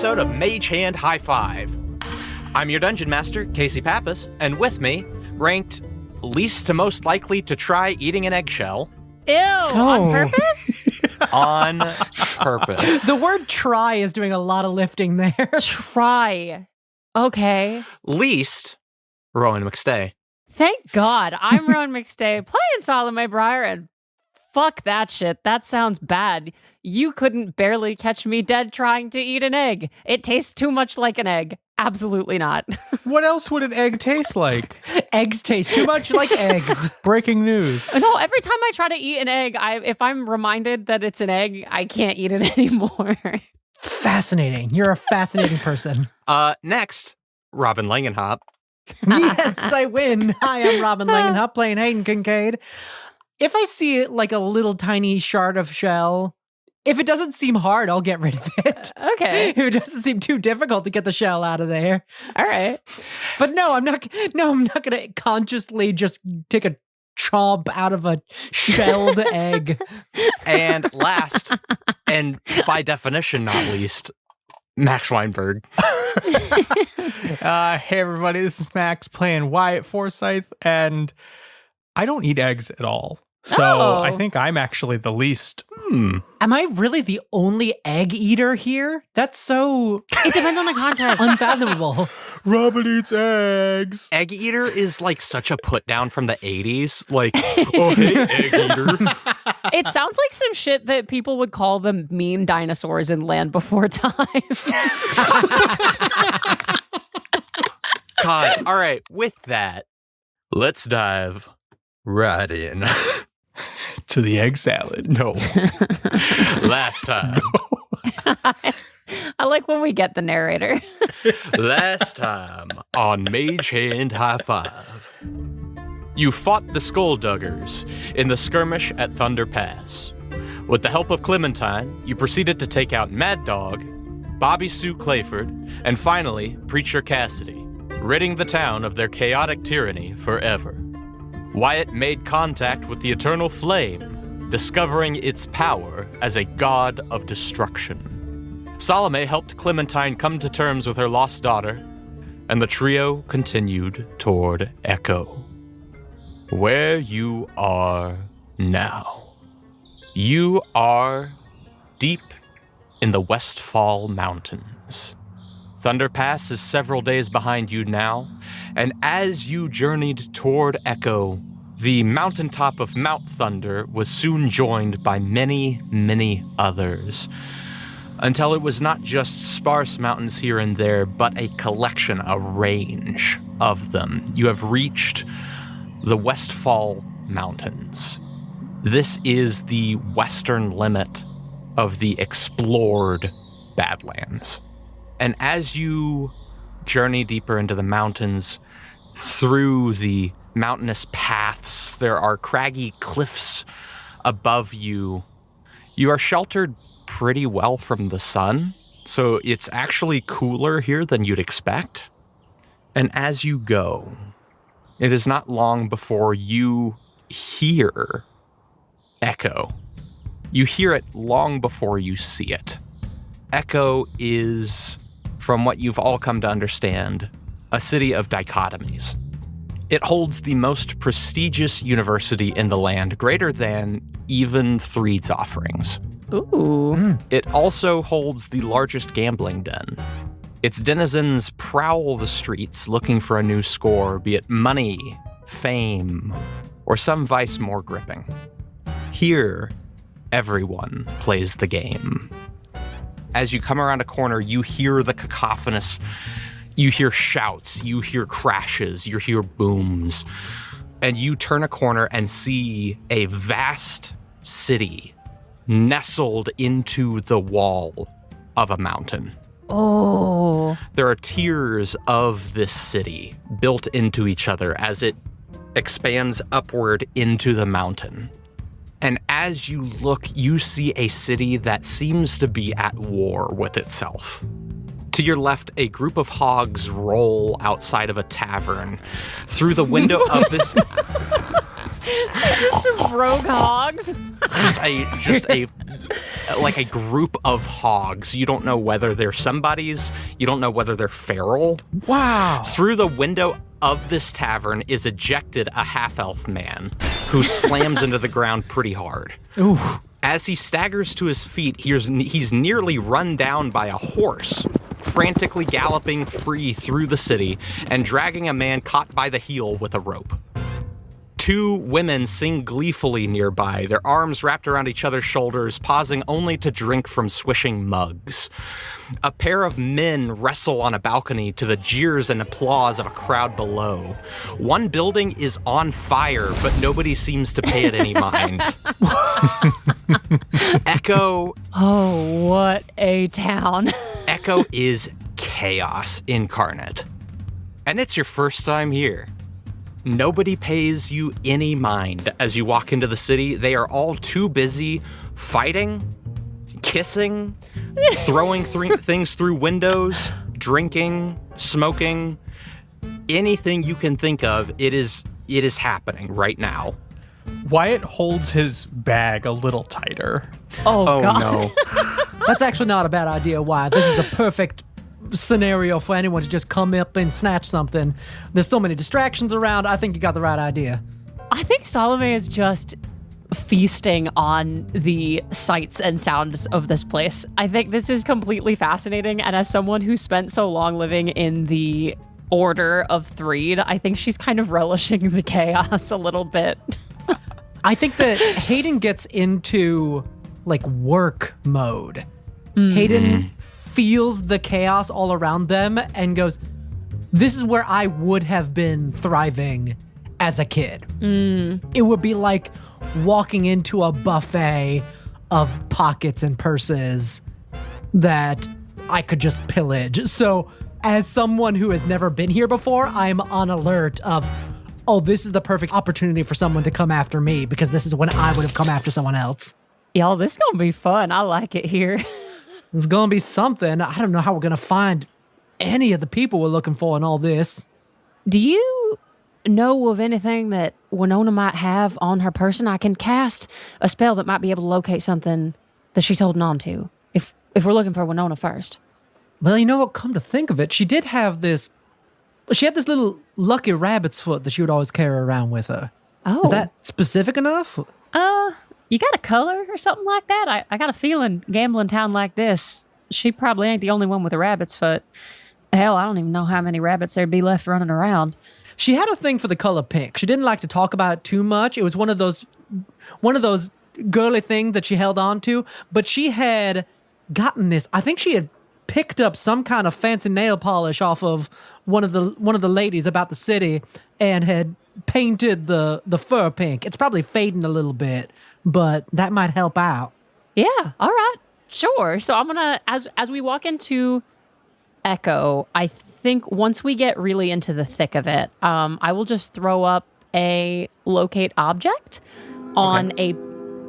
episode of Mage Hand High Five. I'm your Dungeon Master, Casey Pappas, and with me, ranked least to most likely to try eating an eggshell. Ew, on purpose? On purpose. The word try is doing a lot of lifting there. Try. Okay. Least, Rowan McStay. Thank God. I'm Rowan McStay, playing Salome Briar, and fuck that shit. That sounds bad. You couldn't barely catch me dead trying to eat an egg. It tastes too much like an egg. Absolutely not. What else would an egg taste like? Eggs taste too much like eggs. Breaking news. No, every time I try to eat an egg, if I'm reminded that it's an egg, I can't eat it anymore. Fascinating. You're a fascinating person. Next, Robin Langenhop. Yes, I win. Hi, I'm Robin Langenhop playing Hayden Kincaid. If I see like a little tiny shard of shell, if it doesn't seem hard, I'll get rid of it. Okay. If it doesn't seem too difficult to get the shell out of there. All right. But no, I'm not going to consciously just take a chomp out of a shelled egg. And last, and by definition not least, Max Weinberg. Hey everybody, this is Max playing Wyatt Forsyth, and I don't eat eggs at all. So I think I'm actually the least. Am I really the only egg eater here? That's so It depends on the context. unfathomable. Robin eats eggs. Egg eater is like such a put down from the 80s. Like, oh, hey, egg eater. It sounds like some shit that people would call the mean dinosaurs in Land Before Time. God. All right. With that, let's dive right in. To the egg salad. No. Last time. I like when we get the narrator. Last time on Mage Hand High Five. You fought the Skullduggers in the skirmish at Thunder Pass. With the help of Clementine, you proceeded to take out Mad Dog, Bobby Sue Clayford, and finally, Preacher Cassidy, ridding the town of their chaotic tyranny forever. Wyatt made contact with the Eternal Flame, discovering its power as a god of destruction. Salome helped Clementine come to terms with her lost daughter, and the trio continued toward Echo. Where you are now. You are deep in the Westfall Mountains. Thunder Pass is several days behind you now, and as you journeyed toward Echo, the mountaintop of Mount Thunder was soon joined by many, many others, until it was not just sparse mountains here and there, but a collection, a range of them. You have reached the Westfall Mountains. This is the western limit of the explored Badlands. And as you journey deeper into the mountains, through the mountainous paths, there are craggy cliffs above you. You are sheltered pretty well from the sun, so it's actually cooler here than you'd expect. And as you go, it is not long before you hear Echo. You hear it long before you see it. Echo is, from what you've all come to understand, a city of dichotomies. It holds the most prestigious university in the land, greater than even Threed's offerings. Ooh. It also holds the largest gambling den. Its denizens prowl the streets looking for a new score, be it money, fame, or some vice more gripping. Here, everyone plays the game. As you come around a corner, you hear the cacophonous, you hear shouts, you hear crashes, you hear booms, and you turn a corner and see a vast city nestled into the wall of a mountain. Oh. There are tiers of this city built into each other as it expands upward into the mountain. And as you look, you see a city that seems to be at war with itself. To your left, a group of hogs roll outside of a tavern. Through the window of this... Just some rogue hogs. just a like a group of hogs. You don't know whether they're somebody's. You don't know whether they're feral. Wow. Through the window of this tavern is ejected a half-elf man who slams into the ground pretty hard. Ooh. As he staggers to his feet, he's nearly run down by a horse, frantically galloping free through the city and dragging a man caught by the heel with a rope. Two women sing gleefully nearby, their arms wrapped around each other's shoulders, pausing only to drink from swishing mugs. A pair of men wrestle on a balcony to the jeers and applause of a crowd below. One building is on fire, but nobody seems to pay it any mind. Echo. Oh, what a town. Echo is chaos incarnate. And it's your first time here. Nobody pays you any mind as you walk into the city. They are all too busy fighting, kissing, throwing things through windows, drinking, smoking, anything you can think of. It is happening right now. Wyatt holds his bag a little tighter. Oh God. No. That's actually not a bad idea, Wyatt. This is a perfect scenario for anyone to just come up and snatch something. There's so many distractions around. I think you got the right idea. I think Salome is just feasting on the sights and sounds of this place. I think this is completely fascinating, and as someone who spent so long living in the Order of Threed, I think she's kind of relishing the chaos a little bit. I think that Hayden gets into like work mode. Hayden feels the chaos all around them and goes, this is where I would have been thriving as a kid. It would be like walking into a buffet of pockets and purses that I could just pillage. So as someone who has never been here before, I'm on alert of, oh, this is the perfect opportunity for someone to come after me because this is when I would have come after someone else. Y'all, this is gonna be fun. I like it here. It's going to be something. I don't know how we're going to find any of the people we're looking for in all this. Do you know of anything that Winona might have on her person? I can cast a spell that might be able to locate something that she's holding on to. If we're looking for Winona first. Well, you know what? Come to think of it, she did have this. She had this little lucky rabbit's foot that she would always carry around with her. Oh. Is that specific enough? You got a color or something like that? I got a feeling gambling town like this, she probably ain't the only one with a rabbit's foot. Hell, I don't even know how many rabbits there'd be left running around. She had a thing for the color pink. She didn't like to talk about it too much. It was one of those girly things that she held on to. But she had gotten this. I think she had picked up some kind of fancy nail polish off of one of the ladies about the city and had painted the fur pink. It's probably fading a little bit, but that might help out. Yeah, all right, sure. So I'm gonna, as we walk into Echo, I think once we get really into the thick of it, I will just throw up a locate object on a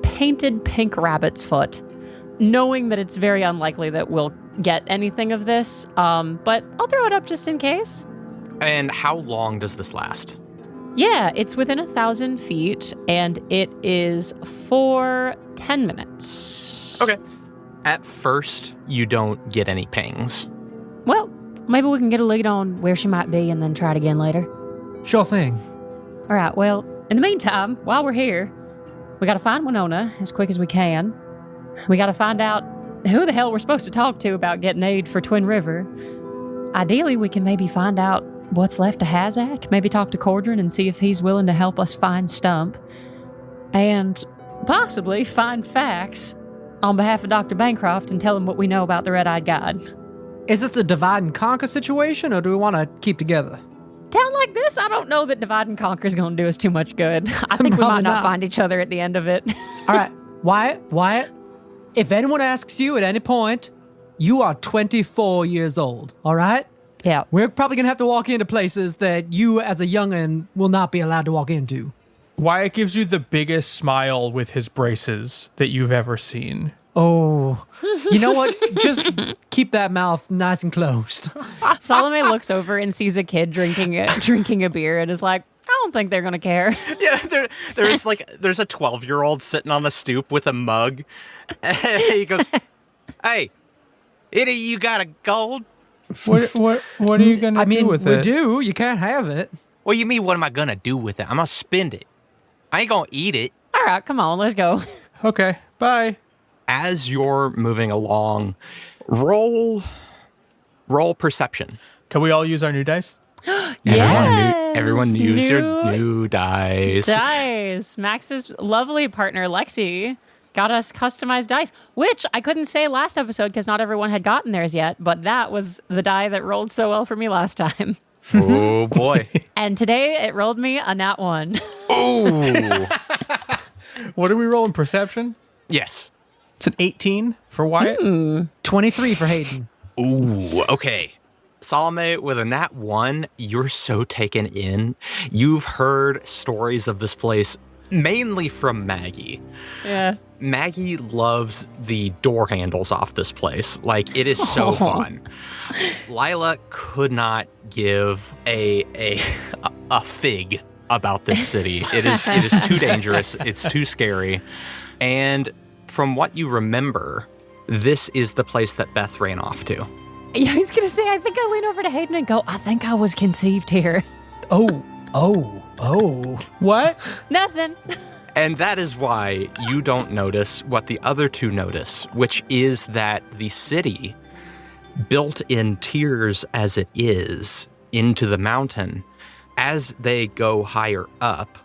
painted pink rabbit's foot, knowing that it's very unlikely that we'll get anything of this, but I'll throw it up just in case. And how long does this last? Yeah, it's within 1,000 feet, and it is for 10 minutes. Okay. At first, you don't get any pings. Well, maybe we can get a lead on where she might be and then try it again later. Sure thing. All right, well, in the meantime, while we're here, we got to find Winona as quick as we can. We got to find out who the hell we're supposed to talk to about getting aid for Twin River. Ideally, we can maybe find out what's left of Hazak, maybe talk to Cordrin and see if he's willing to help us find Stump, and possibly find facts on behalf of Dr. Bancroft and tell him what we know about the Red-Eyed God. Is this a divide and conquer situation, or do we want to keep together? Town like this, I don't know that divide and conquer is going to do us too much good. I think we might not find each other at the end of it. All right, Wyatt, if anyone asks you at any point, you are 24 years old, all right? Yeah. We're probably going to have to walk into places that you as a youngin' will not be allowed to walk into. Wyatt gives you the biggest smile with his braces that you've ever seen. Oh, you know what? Just keep that mouth nice and closed. Salome looks over and sees a kid drinking a beer and is like, oh, don't think they're gonna care. Yeah, there's a 12-year-old sitting on the stoop with a mug. And he goes, "Hey, Eddie, you got a gold?" What are you gonna do with it? We do. You can't have it. What do you mean, what am I gonna do with it? I'm gonna spend it. I ain't gonna eat it. All right, come on, let's go. Okay, bye. As you're moving along, roll perception. Can we all use our new dice? Everyone use your new dice. Dice. Max's lovely partner, Lexi, got us customized dice, which I couldn't say last episode because not everyone had gotten theirs yet, but that was the die that rolled so well for me last time. Oh, boy. And today it rolled me a nat 1. Ooh. What are we rolling? Perception? Yes. It's an 18 for Wyatt. 23 for Hayden. Ooh, okay. Salome, with a nat 1, you're so taken in. You've heard stories of this place mainly from Maggie. Yeah. Maggie loves the door handles off this place. Like, it is so fun. Lila could not give a fig about this city. It is too dangerous. It's too scary. And from what you remember, this is the place that Beth ran off to. Yeah, I was going to say, I think I lean over to Hayden and go, I think I was conceived here. Oh. What? Nothing. And that is why you don't notice what the other two notice, which is that the city, built in tiers as it is into the mountain, as they go higher up,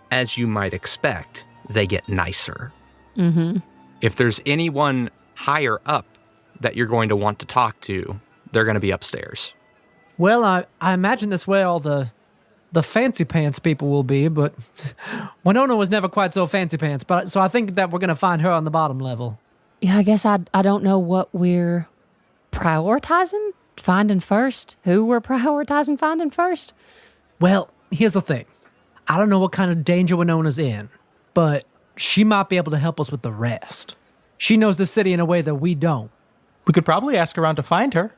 as you might expect, they get nicer. Mm-hmm. If there's anyone higher up that you're going to want to talk to, they're going to be upstairs. Well, I imagine that's where all the fancy pants people will be, but Winona was never quite so fancy pants. So I think that we're going to find her on the bottom level. Yeah, I guess I don't know what we're prioritizing, finding first. Who we're prioritizing finding first. Well, here's the thing. I don't know what kind of danger Winona's in, but she might be able to help us with the rest. She knows the city in a way that we don't. We could probably ask around to find her.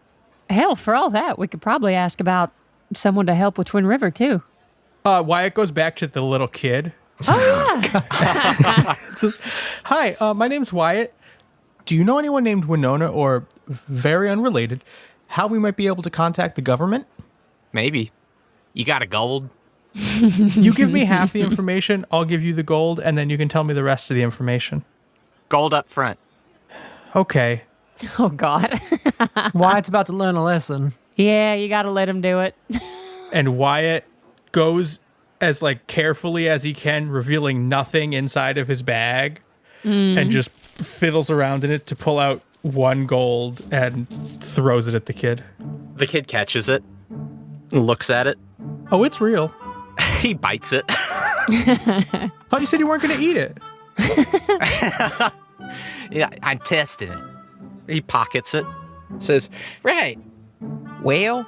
Hell, for all that, we could probably ask about someone to help with Twin River, too. Wyatt goes back to the little kid. Oh, yeah. Says, "Hi, my name's Wyatt. Do you know anyone named Winona, or very unrelated, how we might be able to contact the government?" Maybe. You got a gold? You give me half the information, I'll give you the gold, and then you can tell me the rest of the information. Gold up front. Okay. Oh, God. Wyatt's about to learn a lesson. Yeah, you got to let him do it. And Wyatt goes as carefully as he can, revealing nothing inside of his bag, and just fiddles around in it to pull out 1 gold and throws it at the kid. The kid catches it, looks at it. Oh, it's real. He bites it. Thought you said you weren't going to eat it. Yeah, I'm testing it. He pockets it. Says, "Right. Well,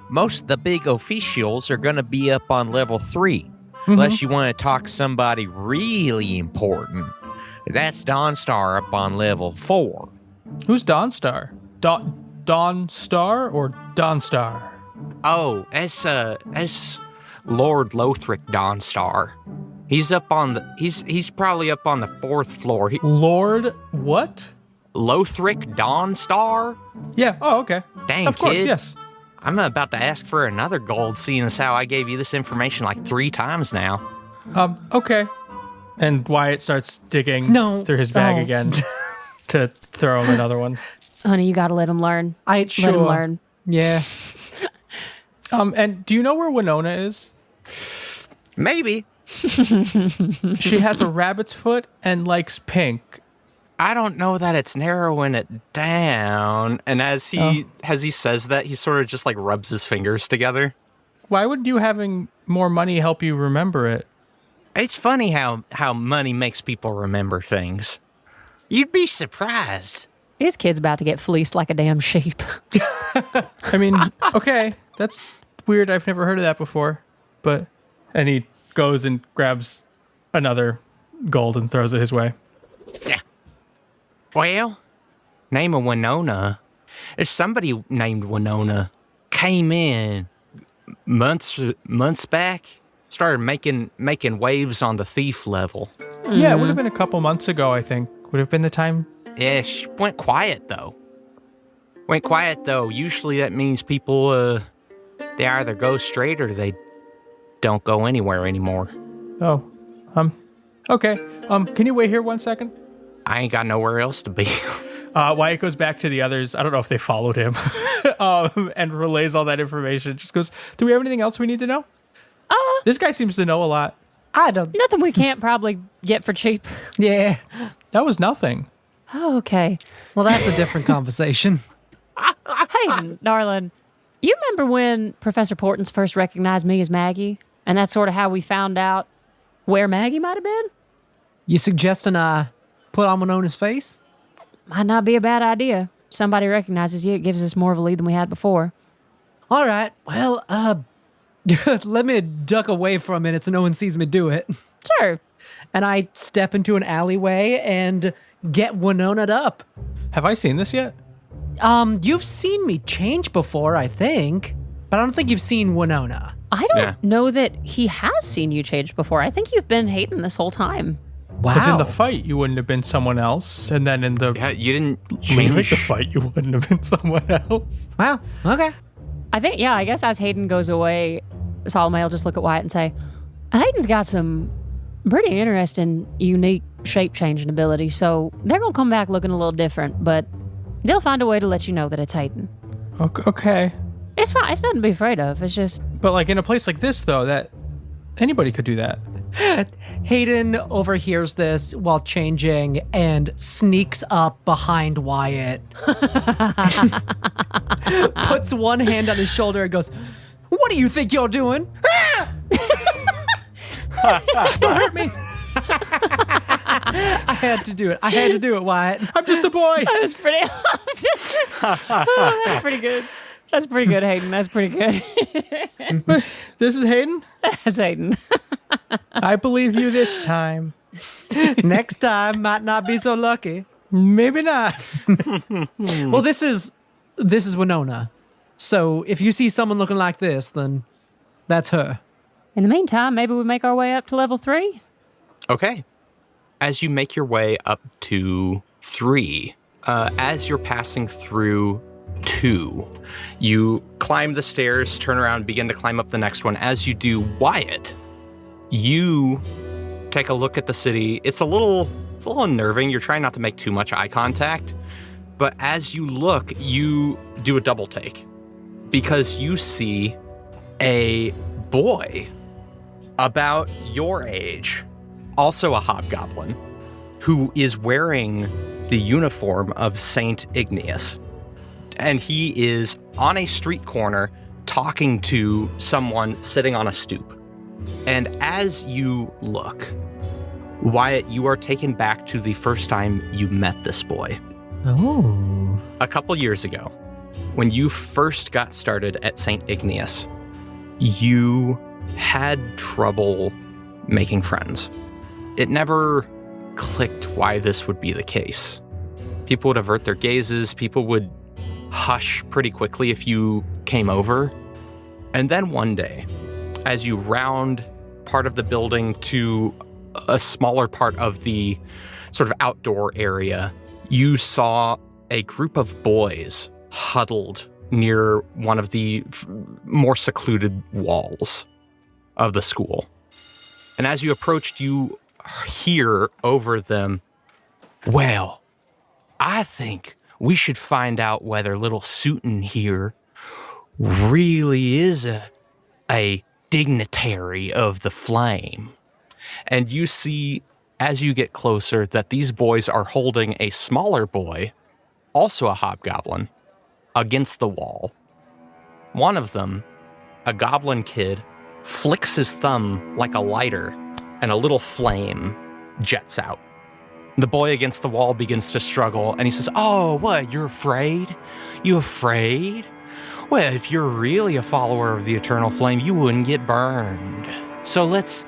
most of the big officials are going to be up on level 3. Unless you want to talk to somebody really important. That's Dawnstar up on level 4. Who's Dawnstar? Dawn Star or Dawnstar? Oh, that's Lord Lothric Dawnstar. He's up on the he's probably up on the 4th floor. Lord what? Lothric Dawnstar? Yeah. Oh, okay. Dang, of course, kid. yes. I'm about to ask for another gold, seeing as how I gave you this information 3 times now. Okay. And Wyatt starts digging through his bag again to throw him another one. Honey, you got to let him learn. Let him learn. Yeah. And do you know where Winona is? Maybe. She has a rabbit's foot and likes pink. I don't know that it's narrowing it down. And as he says that, he sort of just rubs his fingers together. Why would you having more money help you remember it? It's funny how money makes people remember things. You'd be surprised. His kid's about to get fleeced like a damn sheep. I mean, okay, that's weird. I've never heard of that before. And he goes and grabs another gold and throws it his way. Yeah. Well, name of Winona. There's somebody named Winona came in months back, started making waves on the thief level. Yeah, it would have been a couple months ago, I think. Would have been the time. Ish. Went quiet though. Usually that means people they either go straight or they don't go anywhere anymore. Oh, okay. Can you wait here 1 second? I ain't got nowhere else to be. Wyatt goes back to the others. I don't know if they followed him, and relays all that information. Just goes, do we have anything else we need to know? This guy seems to know a lot. I don't. Nothing we can't probably get for cheap. Yeah. That was nothing. Oh, okay. Well, that's a different conversation. Hayden, darling, you remember when Professor Portons first recognized me as Maggie? And that's sort of how we found out where Maggie might have been? You suggesting I put on Winona's face? Might not be a bad idea. Somebody recognizes you, it gives us more of a lead than we had before. All right. Well, let me duck away for a minute so no one sees me do it. Sure. And I step into an alleyway and get Winona'd up. Have I seen this yet? You've seen me change before, I think. But I don't think you've seen Winona. I don't know that he has seen you change before. I think you've been Hayden this whole time. Wow. Because in the fight, you wouldn't have been someone else. And then in the Yeah, you didn't leaving change. the fight, you wouldn't have been someone else. Wow. Okay. I guess as Hayden goes away, Salome will just look at Wyatt and say, Hayden's got some pretty interesting, unique shape-changing ability, so they're going to come back looking a little different, but they'll find a way to let you know that it's Hayden. Okay. It's fine. It's nothing to be afraid of. It's just... But like in a place like this, though, that anybody could do that. Hayden overhears this while changing and sneaks up behind Wyatt. Puts one hand on his shoulder and goes, "What do you think you're doing?" Don't hurt me. I had to do it, Wyatt. I'm just a boy. That was pretty... that's pretty good. That's pretty good, Hayden. That's pretty good. This is Hayden. That's Hayden. I believe you this time. Next time might not be so lucky. Maybe not. Well, this is Winona. So if you see someone looking like this, then that's her. In the meantime, maybe we make our way up to level 3? Okay. As you make your way up to 3, as you're passing through 2, you climb the stairs, turn around, begin to climb up the next one. As you do, Wyatt, you take a look at the city. It's a little unnerving. You're trying not to make too much eye contact. But as you look, you do a double take because you see a boy about your age, also a hobgoblin, who is wearing the uniform of Saint Igneous. And he is on a street corner talking to someone sitting on a stoop. And as you look, Wyatt, you are taken back to the first time you met this boy. Oh. A couple years ago, when you first got started at St. Igneous, you had trouble making friends. It never clicked why this would be the case. People would avert their gazes, people would hush pretty quickly if you came over. And then one day, as you round part of the building to a smaller part of the sort of outdoor area, you saw a group of boys huddled near one of the more secluded walls of the school. And as you approached, you hear over them, "Well, I think we should find out whether little Suiton here really is a dignitary of the flame." And you see, as you get closer, that these boys are holding a smaller boy, also a hobgoblin, against the wall. One of them, a goblin kid, flicks his thumb like a lighter, and a little flame jets out. The boy against the wall begins to struggle, and he says, "Oh, what, you're afraid? You afraid? Well, if you're really a follower of the eternal flame, you wouldn't get burned. So let's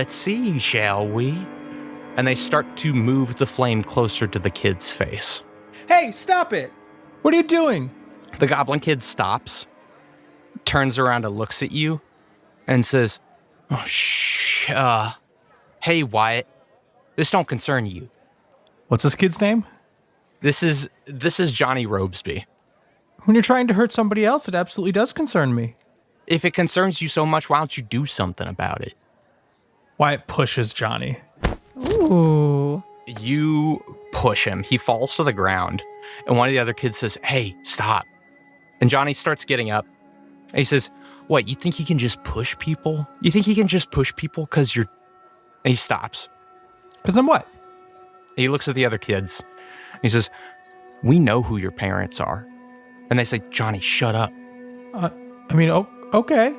see, shall we?" And they start to move the flame closer to the kid's face. Hey, stop it. What are you doing? The goblin kid stops, turns around and looks at you, and says, Oh, shh. Hey, Wyatt. This don't concern you. What's this kid's name? This is Johnny Robesby. When you're trying to hurt somebody else, it absolutely does concern me. If it concerns you so much, why don't you do something about it? Wyatt pushes Johnny. Ooh. You push him. He falls to the ground. And one of the other kids says, hey, stop. And Johnny starts getting up. And he says, what, you think you can just push people? You think you can just push people because you're... And he stops. Because I'm what? He looks at the other kids. He says, we know who your parents are. And they say, Johnny, shut up. Okay.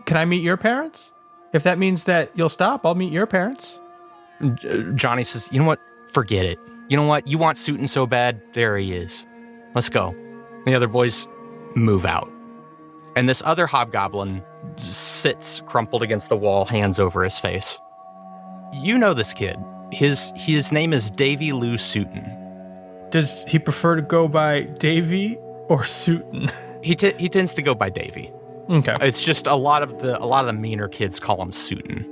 Can I meet your parents? If that means that you'll stop, I'll meet your parents. Johnny says, you know what? Forget it. You know what? You want Suitin so bad? There he is. Let's go. The other boys move out. And this other hobgoblin sits crumpled against the wall, hands over his face. You know this kid. His name is Davy Lou Suitin. Does he prefer to go by Davy or Suitin? He tends to go by Davy. Okay. It's just a lot of the meaner kids call him Suitin.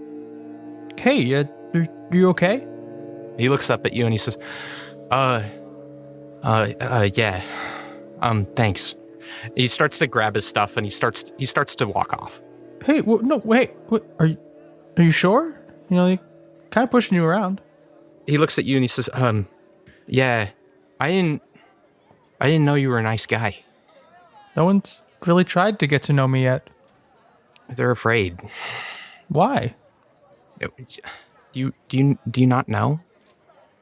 Hey, are you okay? He looks up at you and he says, yeah. Thanks. He starts to grab his stuff and he starts to walk off. Hey, no, wait. What, are you sure? You know, like, kind of pushing you around. He looks at you and he says, yeah, I didn't know you were a nice guy. No one's really tried to get to know me yet. They're afraid. Why? Do you not know?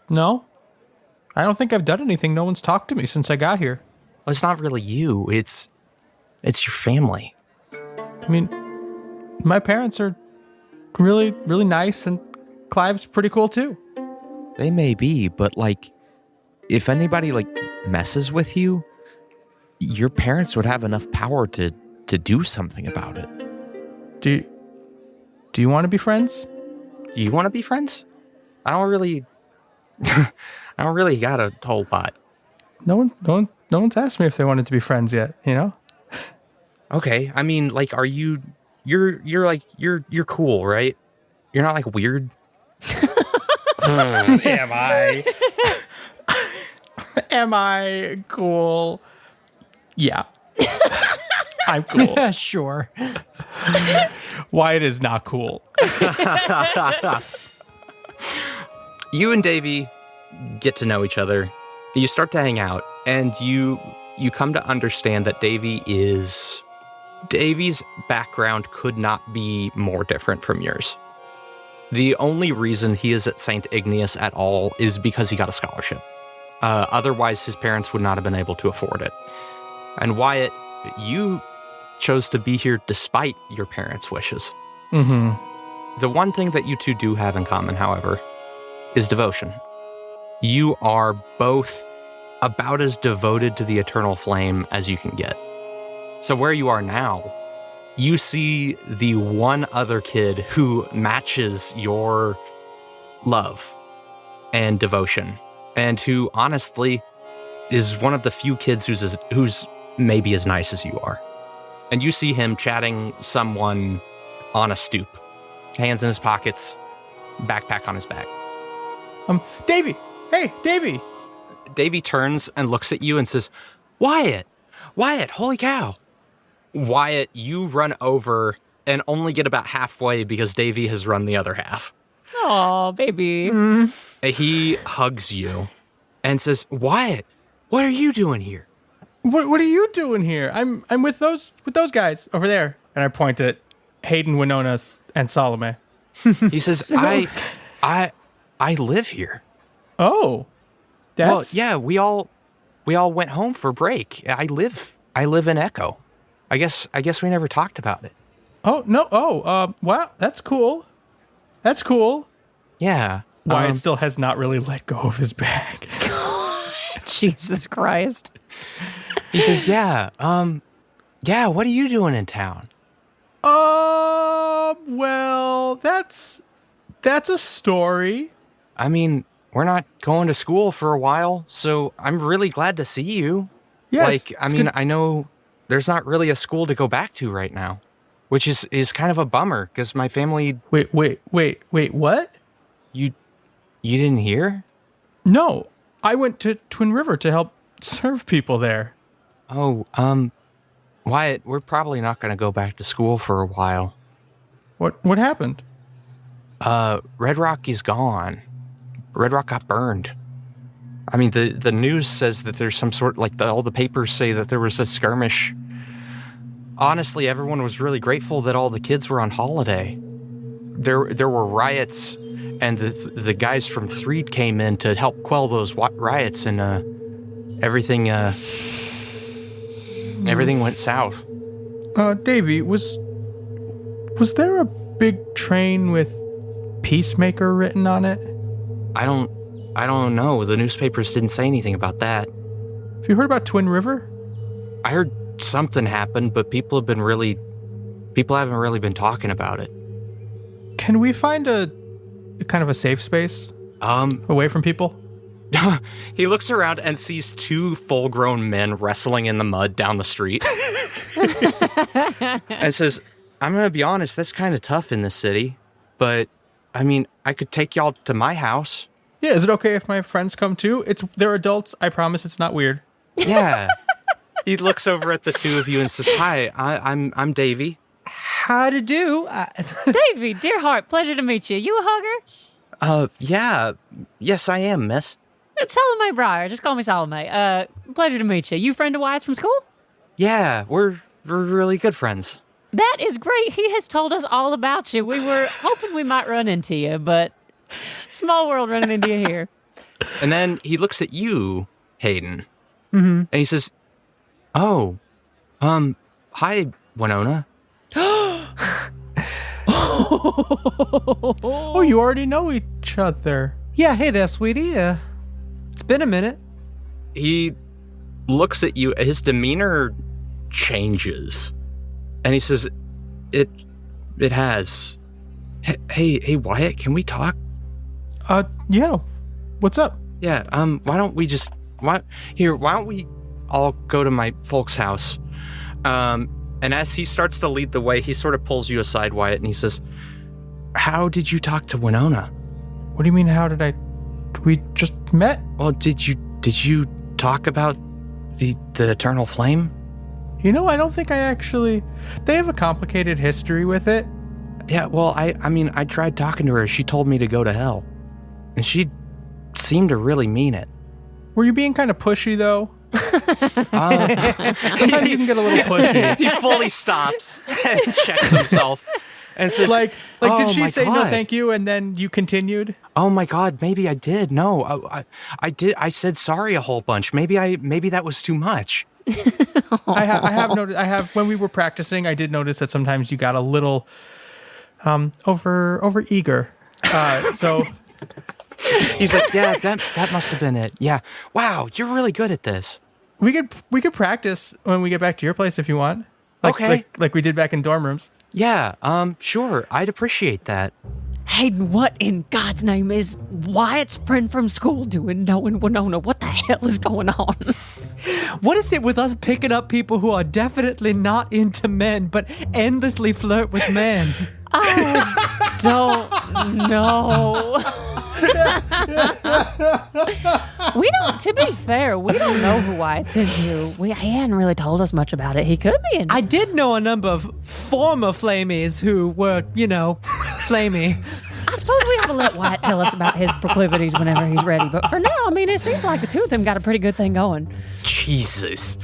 No. I don't think I've done anything. No one's talked to me since I got here. Well, it's not really you. It's your family. I mean, my parents are really, really nice, and Clive's pretty cool too. They may be, but like, if anybody like messes with you, your parents would have enough power to do something about it. Do you want to be friends? You want to be friends? I don't really got a whole lot. No one's asked me if they wanted to be friends yet, you know? Okay. I mean, like, are you you're cool, right? You're not like weird. Am I? Am I cool? Yeah. I'm cool. Sure. Wyatt is not cool. You and Davy get to know each other. You start to hang out, and you come to understand that Davy's background could not be more different from yours. The only reason he is at St. Ignace at all is because he got a scholarship. Otherwise, his parents would not have been able to afford it. And Wyatt, you chose to be here despite your parents' wishes. Mm-hmm. The one thing that you two do have in common, however, is devotion. You are both about as devoted to the eternal flame as you can get. So where you are now, you see the one other kid who matches your love and devotion, and who honestly is one of the few kids who's maybe as nice as you are. And you see him chatting someone on a stoop, hands in his pockets, backpack on his back. Davy! Hey, Davy! Davy turns and looks at you and says, Wyatt, holy cow. Wyatt, you run over and only get about halfway because Davy has run the other half. Oh, baby. He hugs you and says, Wyatt, what are you doing here? What are you doing here? I'm with those guys over there. And I point at Hayden, Winona, and Salome. He says, I live here. Oh. Well, yeah, we all went home for break. I live in Echo. I guess we never talked about it. Oh, no. Oh, wow. That's cool. That's cool. Yeah. Wyatt still has not really let go of his bag. Jesus Christ. He says, yeah, what are you doing in town? Well, that's a story. I mean, we're not going to school for a while, so I'm really glad to see you. Yeah, I know there's not really a school to go back to right now. which is kind of a bummer because my family. Wait, what? You didn't hear? No, I went to Twin River to help serve people there. Oh, Wyatt, we're probably not going to go back to school for a while. What happened? Red Rock is gone. Red Rock got burned. I mean, the news says that there's some sort, all the papers say that there was a skirmish. Honestly, everyone was really grateful that all the kids were on holiday. There were riots, and the guys from Threed came in to help quell those riots, and everything went south. Davey, was there a big train with Peacemaker written on it? I don't know. The newspapers didn't say anything about that. Have you heard about Twin River? I heard something happened, but people haven't really been talking about it. Can we find a kind of a safe space? Away from people? He looks around and sees two full-grown men wrestling in the mud down the street. And says, I'm going to be honest, that's kind of tough in this city. But, I mean, I could take y'all to my house. Yeah, is it okay if my friends come too? They're adults. I promise it's not weird. Yeah. He looks over at the two of you and says, hi, I'm Davey. How to do? Davey, dear heart, pleasure to meet you. You a hugger? Yeah. Yes, I am, miss. It's Salome Briar. Just call me Salome. Pleasure to meet you. You friend of Wyatt's from school? Yeah, we're really good friends. That is great. He has told us all about you. We were hoping we might run into you, but small world running into you here. And then he looks at you, Hayden, and he says, oh, hi, Winona. Oh, you already know each other. Yeah, hey there, sweetie. It's been a minute. He looks at you. His demeanor changes, and he says, "It has." Hey, Wyatt, can we talk? Yeah. What's up? Yeah. Why don't we all go to my folks' house? And as he starts to lead the way, he sort of pulls you aside, Wyatt, and he says, how did you talk to Winona? What do you mean, we just met? Well, did you talk about the eternal flame? You know, I don't think they have a complicated history with it. Yeah, well, I mean, I tried talking to her. She told me to go to hell. And she seemed to really mean it. Were you being kind of pushy, though? Sometimes you can get a little pushy. He fully stops and checks himself and says, did she say God. no thank you and then you continued? Oh my God, maybe I did. No, I did. I said sorry a whole bunch. Maybe that was too much. I have noticed. When we were practicing, I did notice that sometimes you got a little over eager. So he's like, yeah, that must have been it. Yeah. Wow, you're really good at this. We could practice when we get back to your place if you want. Okay. Like we did back in dorm rooms. Yeah. Sure. I'd appreciate that. Hayden, what in God's name is Wyatt's friend from school doing knowing Winona? What the hell is going on? What is it with us picking up people who are definitely not into men, but endlessly flirt with men? I don't know. To be fair, we don't know who Wyatt's into. He hadn't really told us much about it. He could be into. I did know a number of former flamies who were, flamey. I suppose we ought to let Wyatt tell us about his proclivities whenever he's ready. But for now, I mean, it seems like the two of them got a pretty good thing going. Jesus.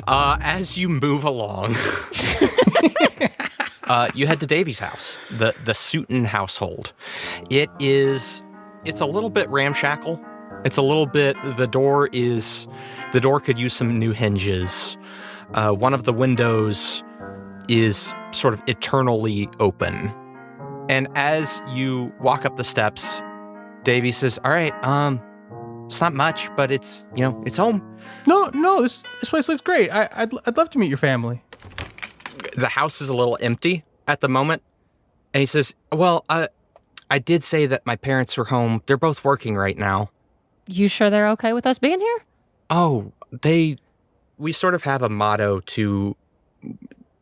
As you move along, you head to Davy's house, the Sutton household. It's a little bit ramshackle. It's a little bit, the door could use some new hinges. One of the windows is sort of eternally open. And as you walk up the steps, Davy says, all right, it's not much, but it's home. No, this place looks great. I'd love to meet your family. The house is a little empty at the moment. And he says, well, I did say that my parents were home. They're both working right now. You sure they're okay with us being here? Oh, we sort of have a motto to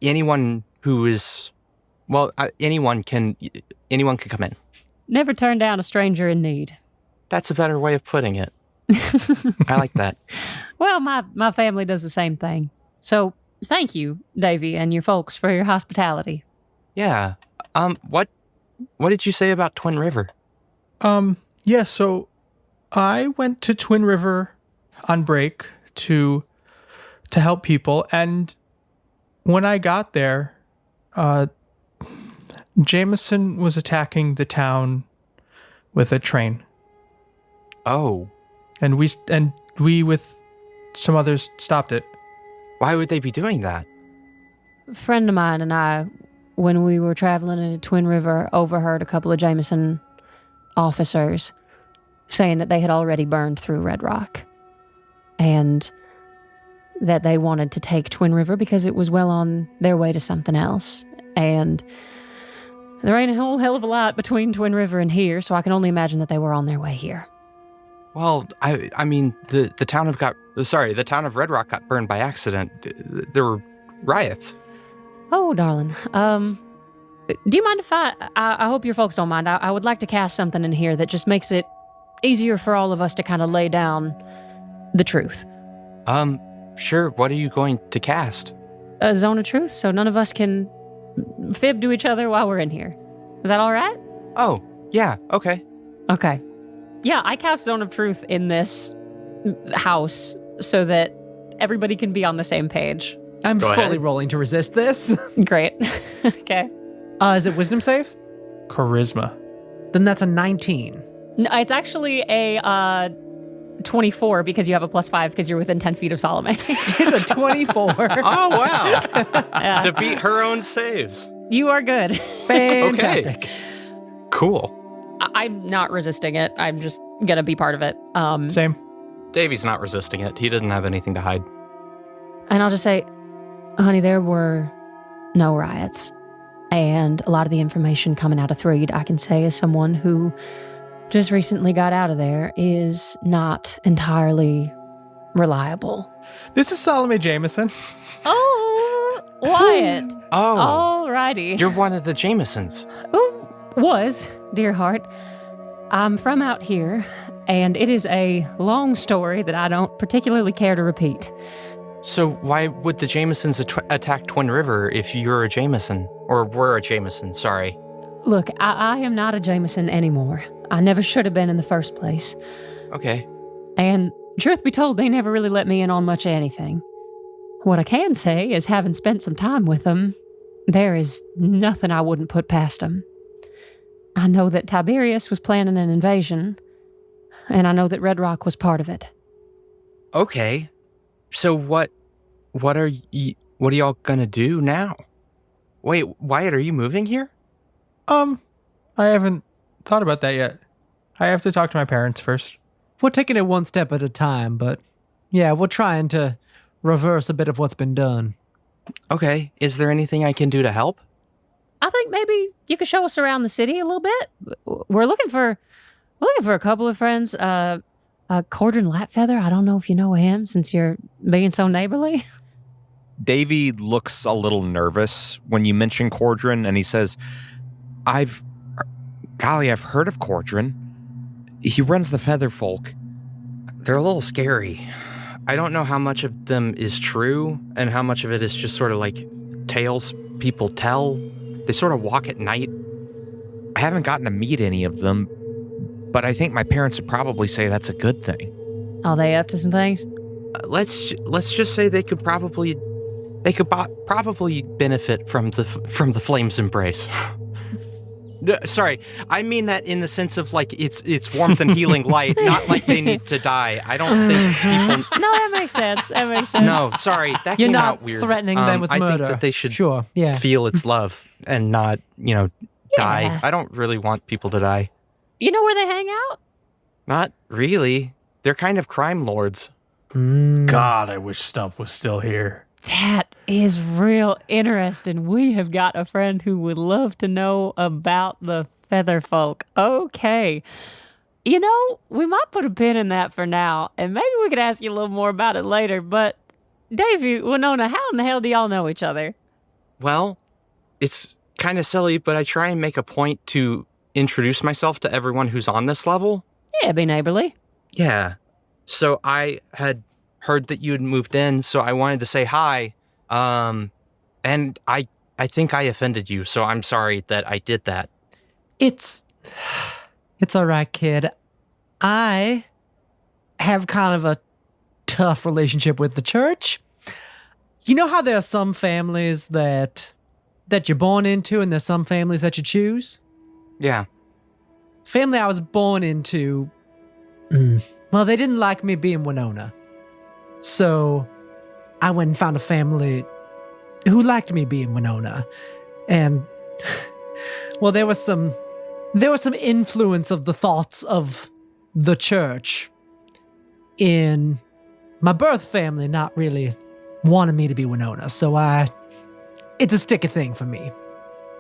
anyone who is Well, anyone can come in. Never turn down a stranger in need. That's a better way of putting it. I like that. Well, my family does the same thing. So thank you, Davy, and your folks for your hospitality. Yeah. What did you say about Twin River? Yeah, so I went to Twin River on break to help people, and when I got there, Jameson was attacking the town with a train. Oh. And we with some others stopped it. Why would they be doing that? A friend of mine and I, when we were traveling into Twin River, overheard a couple of Jameson officers saying that they had already burned through Red Rock and that they wanted to take Twin River because it was well on their way to something else. And there ain't a whole hell of a lot between Twin River and here, so I can only imagine that they were on their way here. Well, I mean, the town of Red Rock got burned by accident. There were riots. Oh, darling. Do you mind if I hope your folks don't mind. I would like to cast something in here that just makes it easier for all of us to kind of lay down the truth. Sure. What are you going to cast? A zone of truth, so none of us can fib to each other while we're in here. Is that all right? Oh, yeah. Okay. Okay. Yeah, I cast Zone of Truth in this house so that everybody can be on the same page. I'm Go fully ahead. rolling to resist this. Great. Okay. Is it wisdom save? Charisma. Then that's a 19. No, it's actually a 24 because you have a +5 because you're within 10 feet of Salome. It's a 24. Oh, wow. Yeah. To beat her own saves. You are good. Fantastic. Cool. I'm not resisting it. I'm just going to be part of it. Same. Davy's not resisting it. He doesn't have anything to hide. And I'll just say, honey, there were no riots. And a lot of the information coming out of Threed, I can say as someone who just recently got out of there, is not entirely reliable. This is Salome Jameson. Oh, Wyatt. Oh. Alrighty. You're one of the Jamesons. Was, dear heart. I'm from out here, and it is a long story that I don't particularly care to repeat. So why would the Jamesons attack Twin River if you're a Jameson? Or were a Jameson, sorry. Look, I am not a Jameson anymore. I never should have been in the first place. Okay. And truth be told, they never really let me in on much of anything. What I can say is, having spent some time with them, there is nothing I wouldn't put past them. I know that Tiberius was planning an invasion, and I know that Red Rock was part of it. Okay. So what are y'all gonna do now? Wait, Wyatt, are you moving here? I haven't thought about that yet. I have to talk to my parents first. We're taking it one step at a time, but yeah, we're trying to reverse a bit of what's been done. Okay. Is there anything I can do to help? I think maybe you could show us around the city a little bit. We're looking for a couple of friends. Cordron Lightfeather, I don't know if you know him since you're being so neighborly. Davy looks a little nervous when you mention Cordron, and he says, I've heard of Cordron. He runs the Feather Folk. They're a little scary. I don't know how much of them is true and how much of it is just sort of like tales people tell. They sort of walk at night. I haven't gotten to meet any of them, but I think my parents would probably say that's a good thing. Are they up to some things? Let's just say they could probably benefit from the flame's embrace. Sorry, I mean that in the sense of like it's warmth and healing light, not like they need to die. I don't think people. No, that makes sense. That makes sense. No, sorry, that You're came not out weird. threatening them with I murder. think that they should Sure, yeah. feel its love and not, Yeah. die. I don't really want people to die. You know where they hang out? Not really. They're kind of crime lords. God, I wish Stump was still here. That is real interesting. We have got a friend who would love to know about the Feather Folk. Okay. You know, we might put a pin in that for now, and maybe we could ask you a little more about it later, but Davey, Winona, how in the hell do y'all know each other? Well, it's kind of silly, but I try and make a point to introduce myself to everyone who's on this level. Yeah, be neighborly. Yeah. So I had heard that you had moved in, so I wanted to say hi. And I think I offended you, so I'm sorry that I did that. It's all right, kid. I have kind of a tough relationship with the church. You know how there are some families that you're born into and there's some families that you choose? Yeah. Family I was born into, well, they didn't like me being Winona. So I went and found a family who liked me being Winona. And, well, there was some influence of the thoughts of the church in my birth family not really wanting me to be Winona. So it's a sticky thing for me.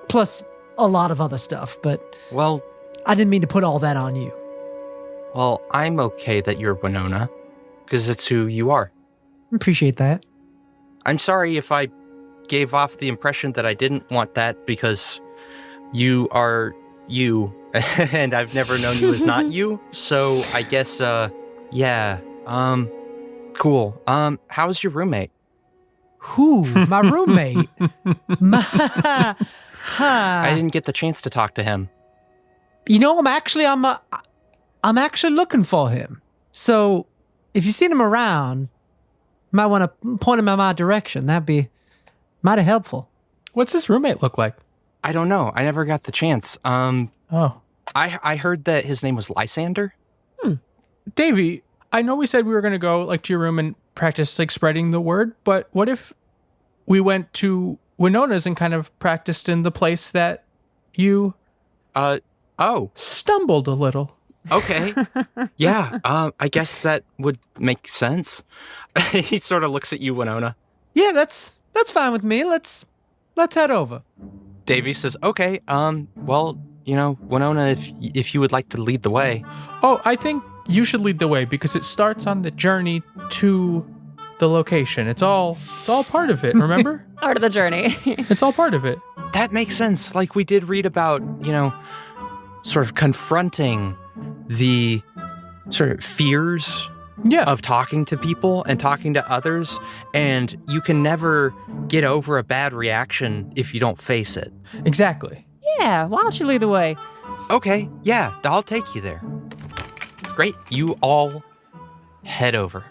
Plus a lot of other stuff, but Well, I didn't mean to put all that on you. well, I'm okay that you're Winona, because it's who you are. Appreciate that. I'm sorry if I gave off the impression that I didn't want that, because you are you, and I've never known you as not you. So I guess, yeah, cool. How's your roommate? Who? My roommate? I didn't get the chance to talk to him. You know, I'm actually looking for him. So if you see him around, you might want to point him in my direction. That'd be mighty helpful. What's this roommate look like? I don't know. I never got the chance. Oh. I heard that his name was Lysander. Davey, I know we said we were going to go like to your room and practice like spreading the word, but what if we went to Winona's and kind of practiced in the place that you Oh, stumbled a little? okay. Yeah, I guess that would make sense. He sort of looks at you, Winona. Yeah, that's fine with me. Let's head over. Davey says, okay, well, you know, Winona, if you would like to lead the way. Oh, I think you should lead the way because it starts on the journey to the location. It's all part of it, remember? Part of the journey. It's all part of it. That makes sense. Like we did read about, you know, sort of confronting the sort of fears of talking to people and talking to others, and you can never get over a bad reaction if you don't face it. Exactly. Yeah, why don't you lead the way? Okay, yeah, I'll take you there. Great, you all head over.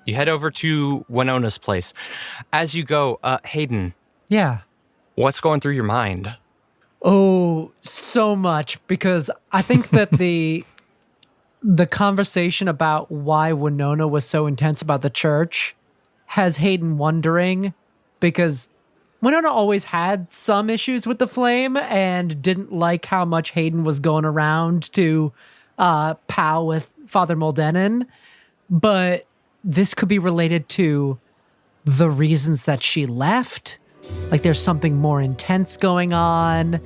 You head over to Winona's place. As you go, Hayden, Yeah. what's going through your mind? Oh, so much, because I think that the conversation about why Winona was so intense about the church has Hayden wondering, because Winona always had some issues with the flame and didn't like how much Hayden was going around to pal with Father Moldenin, but this could be related to the reasons that she left. Like there's something more intense going on,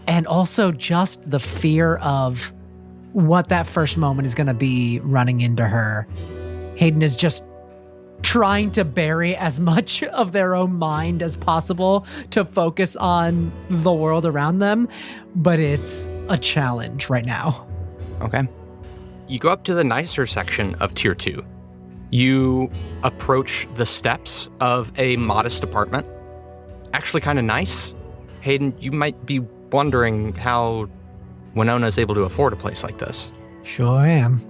and also just the fear of what that first moment is going to be running into her. Hayden is just trying to bury as much of their own mind as possible to focus on the world around them, but it's a challenge right now. Okay. You go up to the nicer section of Tier 2. You approach the steps of a modest apartment. Actually kind of nice. Hayden, you might be wondering how Winona is able to afford a place like this. Sure am.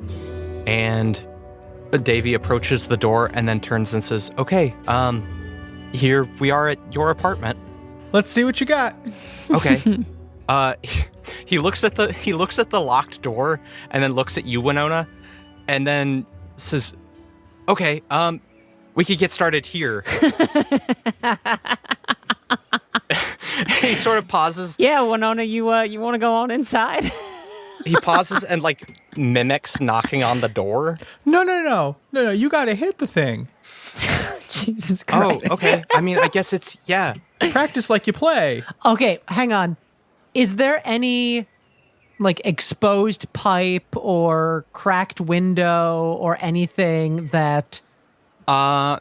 And Davey approaches the door and then turns and says, okay, here we are at your apartment. Let's see what you got. Okay. He looks at the locked door and then looks at you, Winona, and then says, okay, we could get started here. He sort of pauses. Yeah, Winona, you want to go on inside? He pauses and like mimics knocking on the door. No. You got to hit the thing. Jesus Christ. Oh, okay. I mean, I guess it's, yeah. Practice like you play. Okay, hang on. Is there any like exposed pipe or cracked window or anything that...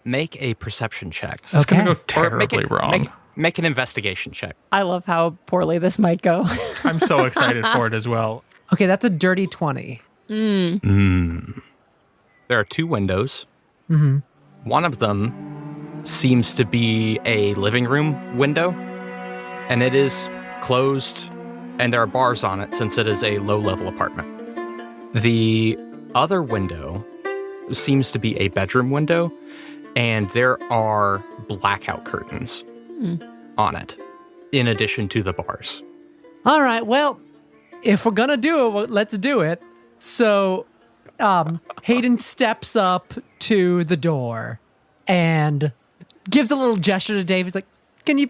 Make a perception check. This is going to go Okay. Or terribly wrong. Make an investigation check. I love how poorly this might go. I'm so excited for it as well. Okay, that's a dirty 20. There are 2 windows. One of them seems to be a living room window, and it is closed, and there are bars on it since it is a low-level apartment. The other window seems to be a bedroom window, and there are blackout curtains on it, in addition to the bars. All right, well, if we're gonna do it, well, let's do it. So, Hayden steps up to the door and gives a little gesture to Dave. He's like, "Can you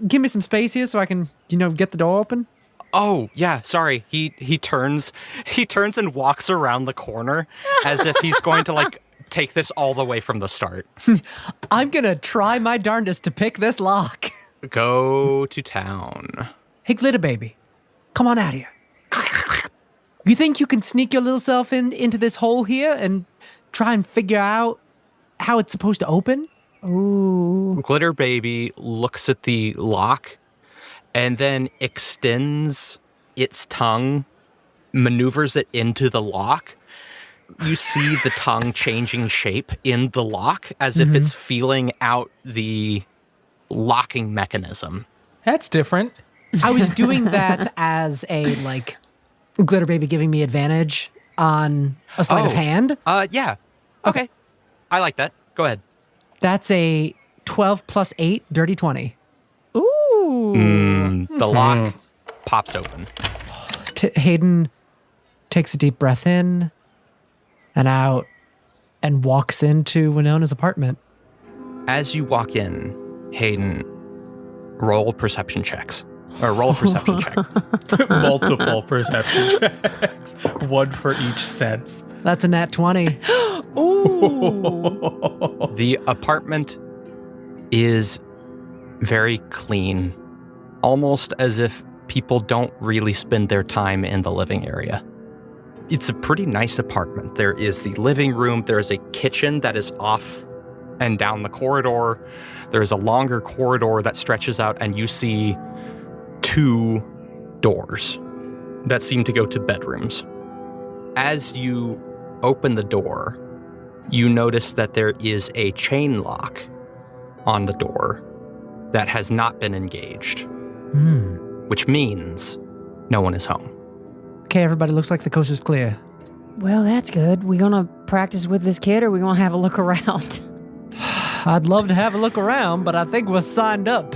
give me some space here so I can, get the door open?" Oh, yeah, sorry. He turns and walks around the corner as if he's going to, take this all the way from the start. I'm gonna try my darndest to pick this lock. Go to town. Hey, Glitter Baby, come on out here. You think you can sneak your little self into this hole here and try and figure out how it's supposed to open? Ooh. Glitter Baby looks at the lock and then extends its tongue, maneuvers it into the lock. You see the tongue changing shape in the lock as if it's feeling out the locking mechanism. That's different. I was doing that as a, Glitter Baby giving me advantage on a sleight of hand. Yeah. Okay. I like that. Go ahead. That's a 12 plus 8, dirty 20. Ooh. The lock pops open. Hayden takes a deep breath in and out and walks into Winona's apartment. As you walk in, Hayden, roll perception checks. Or roll a perception check. Multiple perception checks. One for each sense. That's a nat 20. Ooh. The apartment is very clean, almost as if people don't really spend their time in the living area. It's a pretty nice apartment. There is the living room. There is a kitchen that is off and down the corridor. There is a longer corridor that stretches out, and you see 2 doors that seem to go to bedrooms. As you open the door, you notice that there is a chain lock on the door that has not been engaged, which means no one is home. Okay, everybody, looks like the coast is clear. Well, that's good. We gonna practice with this kid, or we gonna have a look around? I'd love to have a look around, but I think we're signed up.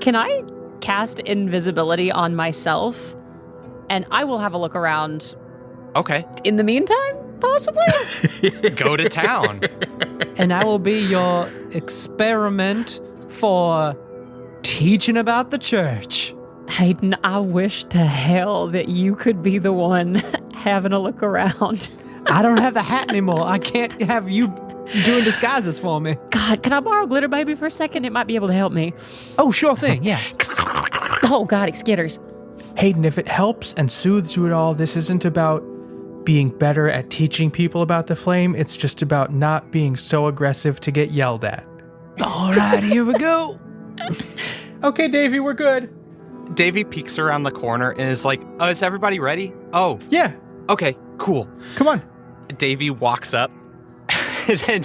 Can I cast invisibility on myself? And I will have a look around Okay, in the meantime, possibly? go to town. And I will be your experiment for teaching about the church. Hayden, I wish to hell that you could be the one having a look around. I don't have the hat anymore. I can't have you doing disguises for me. God, can I borrow Glitter Baby for a second? It might be able to help me. Oh, sure thing, yeah. Oh, God, it skitters. Hayden, if it helps and soothes you at all, this isn't about being better at teaching people about the flame. It's just about not being so aggressive to get yelled at. All right, here we go. Okay, Davey, we're good. Davey peeks around the corner and is like, "Oh, is everybody ready? Oh, Yeah, okay, cool." come on. Davey walks up. And then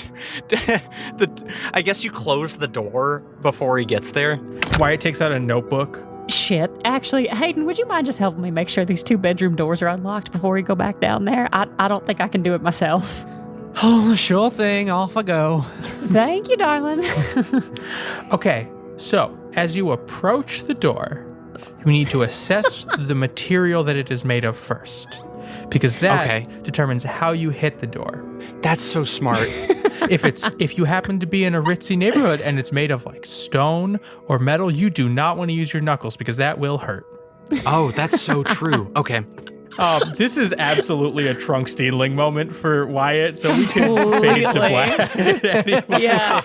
I guess you close the door before he gets there. Wyatt takes out a notebook. Shit. Actually, Hayden, would you mind just helping me make sure these 2 bedroom doors are unlocked before we go back down there? I don't think I can do it myself. Oh, sure thing. Off I go. Thank you, darling. Okay, so as you approach the door, you need to assess the material that it is made of first, because that Okay. determines how you hit the door. That's so smart. If you happen to be in a ritzy neighborhood and it's made of stone or metal, you do not want to use your knuckles because that will hurt. Oh, that's so true. Okay. This is absolutely a trunk stealing moment for Wyatt, so we can fade to black. Yeah.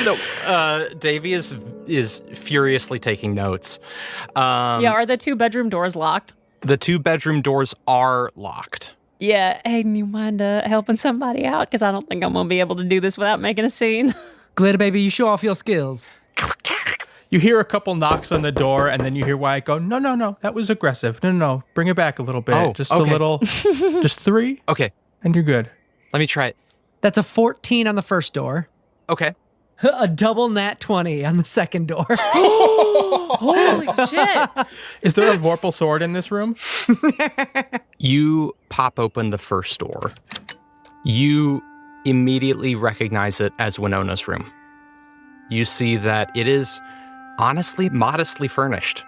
No, Davey is furiously taking notes. Yeah, are the 2 bedroom doors locked? The 2 bedroom doors are locked. Yeah, Hayden, you mind helping somebody out? Because I don't think I'm going to be able to do this without making a scene. Glitter Baby, you show off your skills. You hear a couple knocks on the door, and then you hear Wyatt go, no, that was aggressive. No, bring it back a little bit. Oh, Just a okay. little, just 3, Okay, and you're good. let me try it. That's a 14 on the first door. Okay. A double nat 20 on the second door. Holy shit. Is there a Vorpal sword in this room? You pop open the first door. You immediately recognize it as Winona's room. You see that it is honestly modestly furnished.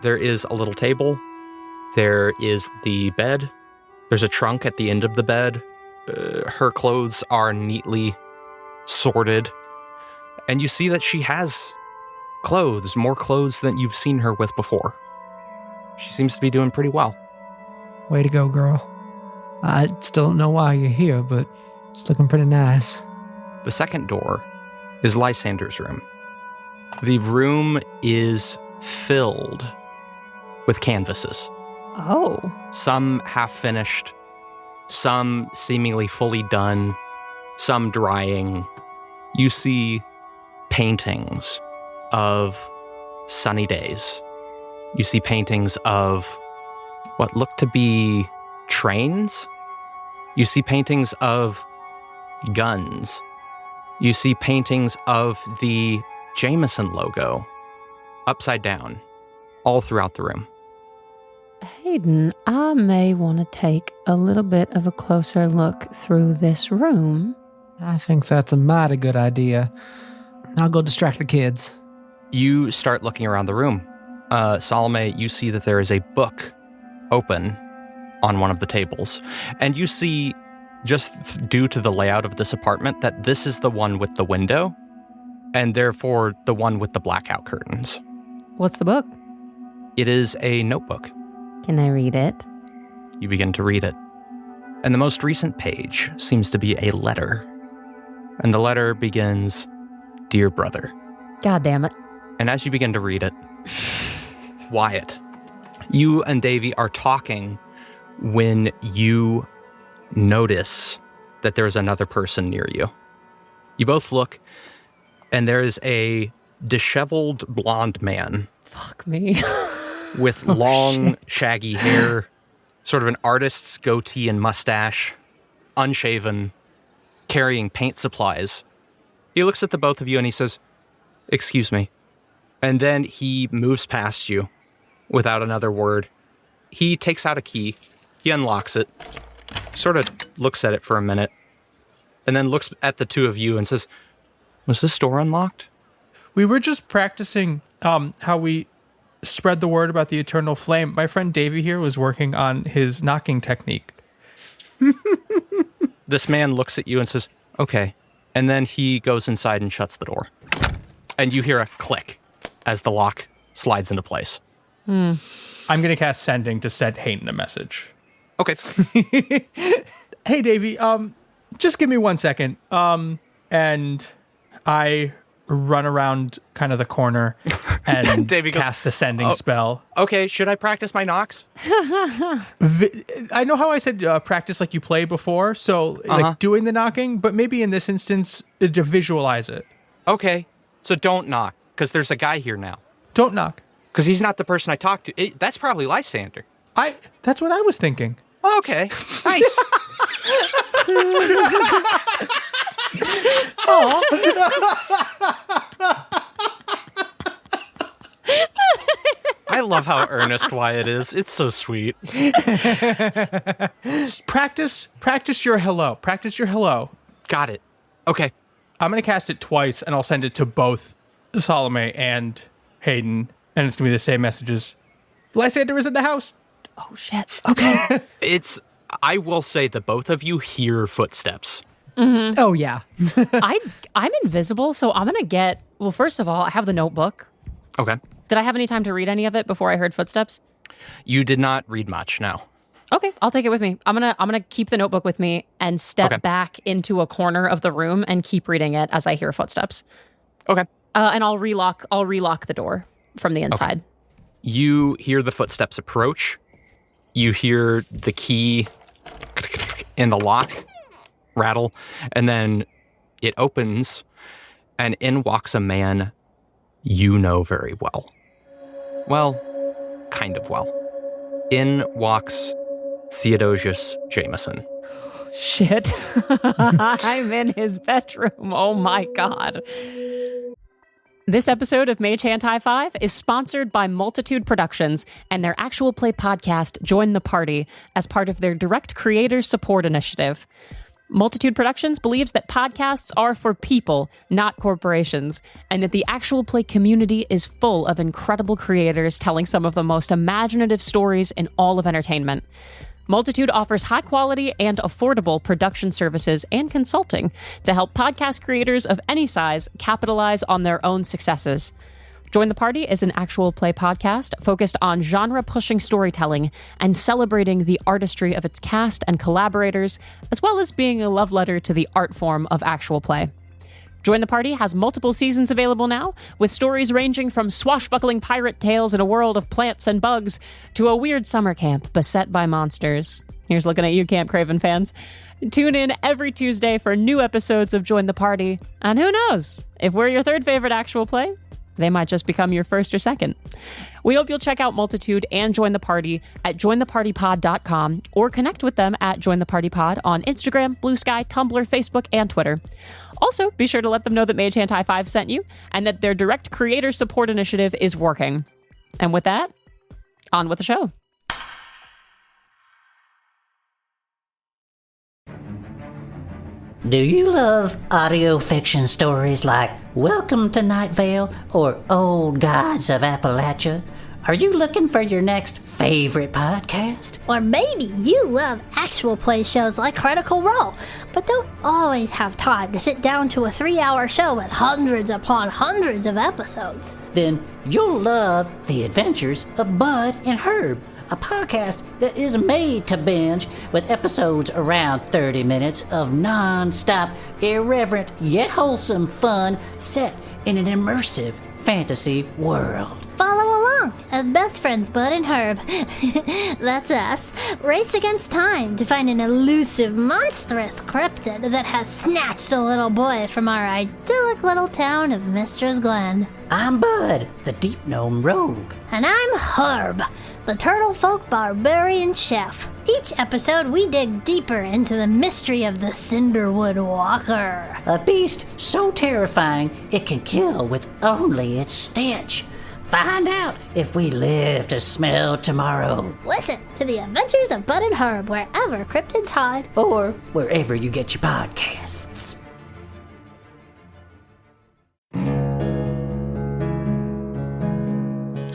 There is a little table. There is the bed. There's a trunk at the end of the bed. Her clothes are neatly sorted. And you see that she has clothes, more clothes than you've seen her with before. She seems to be doing pretty well. Way to go, girl. I still don't know why you're here, but it's looking pretty nice. The second door is Lysander's room. The room is filled with canvases. Oh. Some half finished, some seemingly fully done, some drying. You see paintings of sunny days. You see paintings of what look to be trains. You see paintings of guns. You see paintings of the Jameson logo upside down all throughout the room. Hayden, I may want to take a little bit of a closer look through this room. I think that's a mighty good idea. I'll go distract the kids. You start looking around the room. Salome, you see that there is a book open on one of the tables. And you see, just due to the layout of this apartment, that this is the one with the window, and therefore the one with the blackout curtains. What's the book? It is a notebook. Can I read it? You begin to read it. And the most recent page seems to be a letter. And the letter begins, "Dear brother." God damn it. And as you begin to read it, Wyatt, you and Davy are talking when you notice that there's another person near you. You both look, and there is a disheveled blonde man Fuck me. with long, shaggy hair, sort of an artist's goatee and mustache, unshaven, carrying paint supplies. He looks at the both of you and he says, "Excuse me." And then he moves past you without another word. He takes out a key, he unlocks it, sort of looks at it for a minute, and then looks at the two of you and says, "Was this door unlocked?" We were just practicing how we spread the word about the eternal flame. My friend Davey here was working on his knocking technique. This man looks at you and says, "Okay." And then he goes inside and shuts the door. And you hear a click as the lock slides into place. I'm going to cast Sending to send Hayden a message. Okay. Hey, Davey, just give me 1 second. And I run around kind of the corner and Davey goes, cast the Sending spell. Okay, should I practice my knocks? I know how I said practice like you played before, so like doing the knocking, but maybe in this instance, to visualize it. Okay, so don't knock, because there's a guy here now. Don't knock. Because he's not the person I talked to. That's probably Lysander. That's what I was thinking. Okay, nice. I love how earnest Wyatt is. It's so sweet. Practice your hello. Practice your hello. Got it. Okay. I'm going to cast it twice, and I'll send it to both Salome and Hayden, and it's going to be the same messages. Lysander is in the house. Oh, shit. Okay. I will say that both of you hear footsteps. Mm-hmm. Oh, yeah. I'm invisible, so I'm going to get... Well, first of all, I have the notebook. Okay. Did I have any time to read any of it before I heard footsteps? You did not read much, no. Okay, I'll take it with me. I'm gonna keep the notebook with me and step back into a corner of the room and keep reading it as I hear footsteps. Okay. And I'll relock the door from the inside. Okay. You hear the footsteps approach. You hear the key in the lock rattle, and then it opens, and in walks a man you know very well. Well, kind of well. In walks Theodosius Jameson. Shit. I'm in his bedroom. Oh my God. This episode of Mage Hand High Five is sponsored by Multitude Productions and their actual play podcast, Join the Party, as part of their direct creator support initiative. Multitude Productions believes that podcasts are for people, not corporations, and that the actual play community is full of incredible creators telling some of the most imaginative stories in all of entertainment. Multitude offers high-quality and affordable production services and consulting to help podcast creators of any size capitalize on their own successes. Join the Party is an actual play podcast focused on genre-pushing storytelling and celebrating the artistry of its cast and collaborators, as well as being a love letter to the art form of actual play. Join the Party has multiple seasons available now, with stories ranging from swashbuckling pirate tales in a world of plants and bugs to a weird summer camp beset by monsters. Here's looking at you, Camp Craven fans. Tune in every Tuesday for new episodes of Join the Party, and who knows, if we're your third favorite actual play, they might just become your first or second. We hope you'll check out Multitude and Join the Party at jointhepartypod.com or connect with them at Join the Party Pod on Instagram, Blue Sky, Tumblr, Facebook, and Twitter. Also, be sure to let them know that Mage Hand High Five sent you and that their direct creator support initiative is working. And with that, on with the show. Do you love audio fiction stories like Welcome to Night Vale or Old Gods of Appalachia? Are you looking for your next favorite podcast? Or maybe you love actual play shows like Critical Role, but don't always have time to sit down to a 3-hour show with hundreds upon hundreds of episodes. Then you'll love The Adventures of Bud and Herb, a podcast that is made to binge with episodes around 30 minutes of non-stop, irreverent, yet wholesome fun set in an immersive fantasy world. Follow along as best friends Bud and Herb, that's us, race against time to find an elusive, monstrous cryptid that has snatched a little boy from our idyllic little town of Mistress Glen. I'm Bud, the Deep Gnome Rogue. And I'm Herb, the Turtle Folk Barbarian Chef. Each episode we dig deeper into the mystery of the Cinderwood Walker. A beast so terrifying it can kill with only its stench. Find out if we live to smell tomorrow. Listen to the Adventures of Bud and Herb wherever cryptids hide. Or wherever you get your podcasts.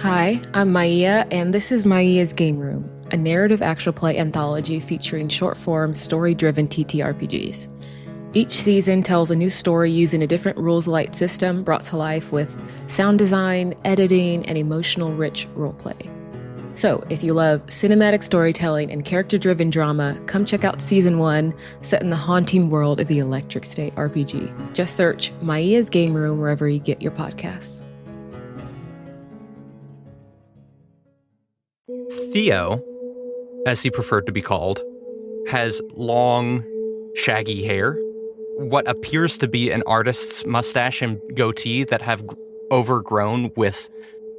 Hi, I'm Maya, and this is Maya's Game Room, a narrative actual play anthology featuring short-form, story-driven TTRPGs. Each season tells a new story using a different rules-light system brought to life with sound design, editing, and emotional-rich roleplay. So, if you love cinematic storytelling and character-driven drama, come check out Season 1, set in the haunting world of the Electric State RPG. Just search Maya's Game Room wherever you get your podcasts. Theo, as he preferred to be called, has long, shaggy hair, what appears to be an artist's mustache and goatee that have overgrown with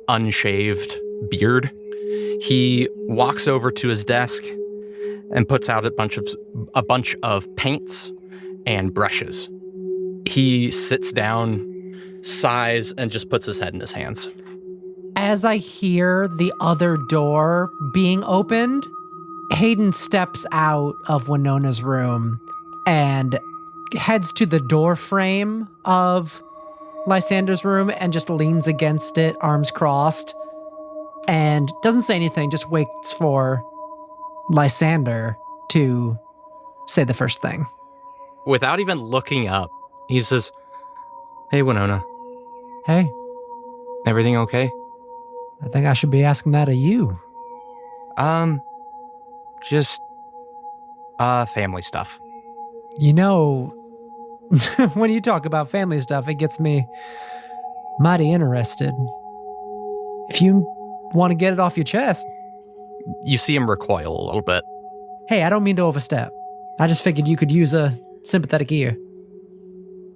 unshaved beard. He walks over to his desk and puts out a bunch of paints and brushes. He sits down, sighs, and just puts his head in his hands. As I hear the other door being opened, Hayden steps out of Winona's room and heads to the door frame of Lysander's room and just leans against it, arms crossed, and doesn't say anything, just waits for Lysander to say the first thing. Without even looking up, he says, "Hey, Winona. Hey, Everything okay?" I think I should be asking that of you. Just, family stuff. You know, when you talk about family stuff, it gets me mighty interested. If you want to get it off your chest. You see him recoil a little bit. Hey, I don't mean to overstep. I just figured you could use a sympathetic ear.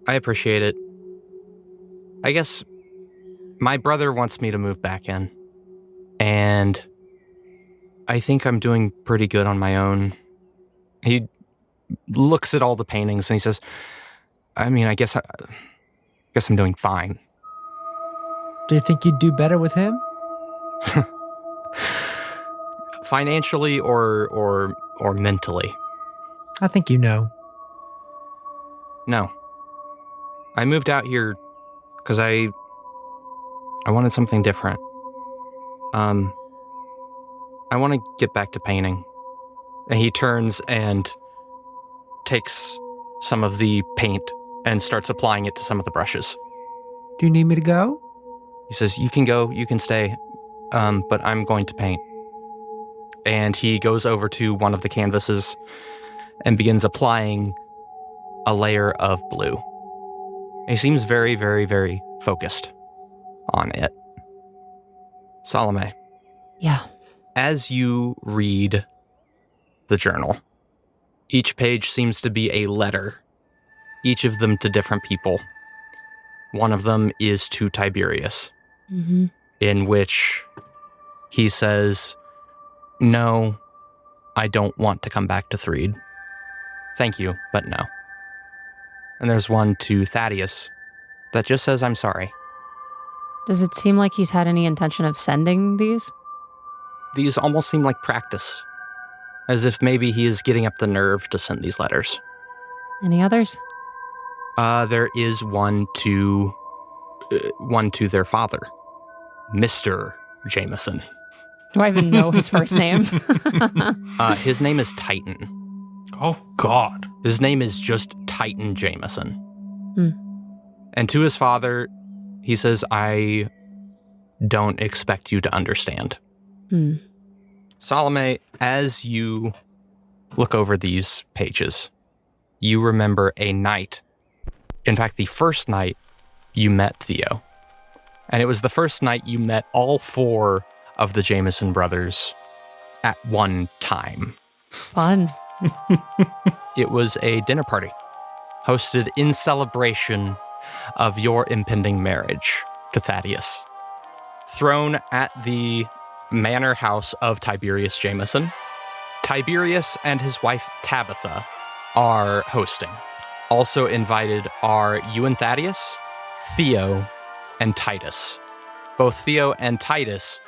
I appreciate it. I guess My brother wants me to move back in. And I think I'm doing pretty good on my own. He looks at all the paintings and he says, I mean, I guess I'm doing fine. Do you think you'd do better with him? Financially or mentally? I think you know. No. I moved out here because I wanted something different. I want to get back to painting. And he turns and takes some of the paint and starts applying it to some of the brushes. Do you need me to go? He says, you can go, you can stay, but I'm going to paint. And he goes over to one of the canvases and begins applying a layer of blue. He seems very, very, very focused on it. Salome. Yeah. As you read the journal, each page seems to be a letter, each of them to different people. One of them is to Tiberius, in which he says, no, I don't want to come back to Threed. Thank you, but no. And there's one to Thaddeus that just says, I'm sorry. Does it seem like he's had any intention of sending these? These almost seem like practice, as if maybe he is getting up the nerve to send these letters. Any others? There is one to their father, Mr. Jameson. Do I even know his first name? His name is Titan. Oh, God. His name is just Titan Jameson. Hmm. And to his father, he says, I don't expect you to understand. Salome, as you look over these pages, you remember a night. In fact, the first night you met Theo. And it was the first night you met all four of the Jameson brothers at one time. Fun. It was a dinner party hosted in celebration of your impending marriage to Thaddeus, thrown at the manor house of Tiberius Jameson. Tiberius and his wife Tabitha are hosting. Also invited are you and Thaddeus, Theo, and Titus. Both Theo and Titus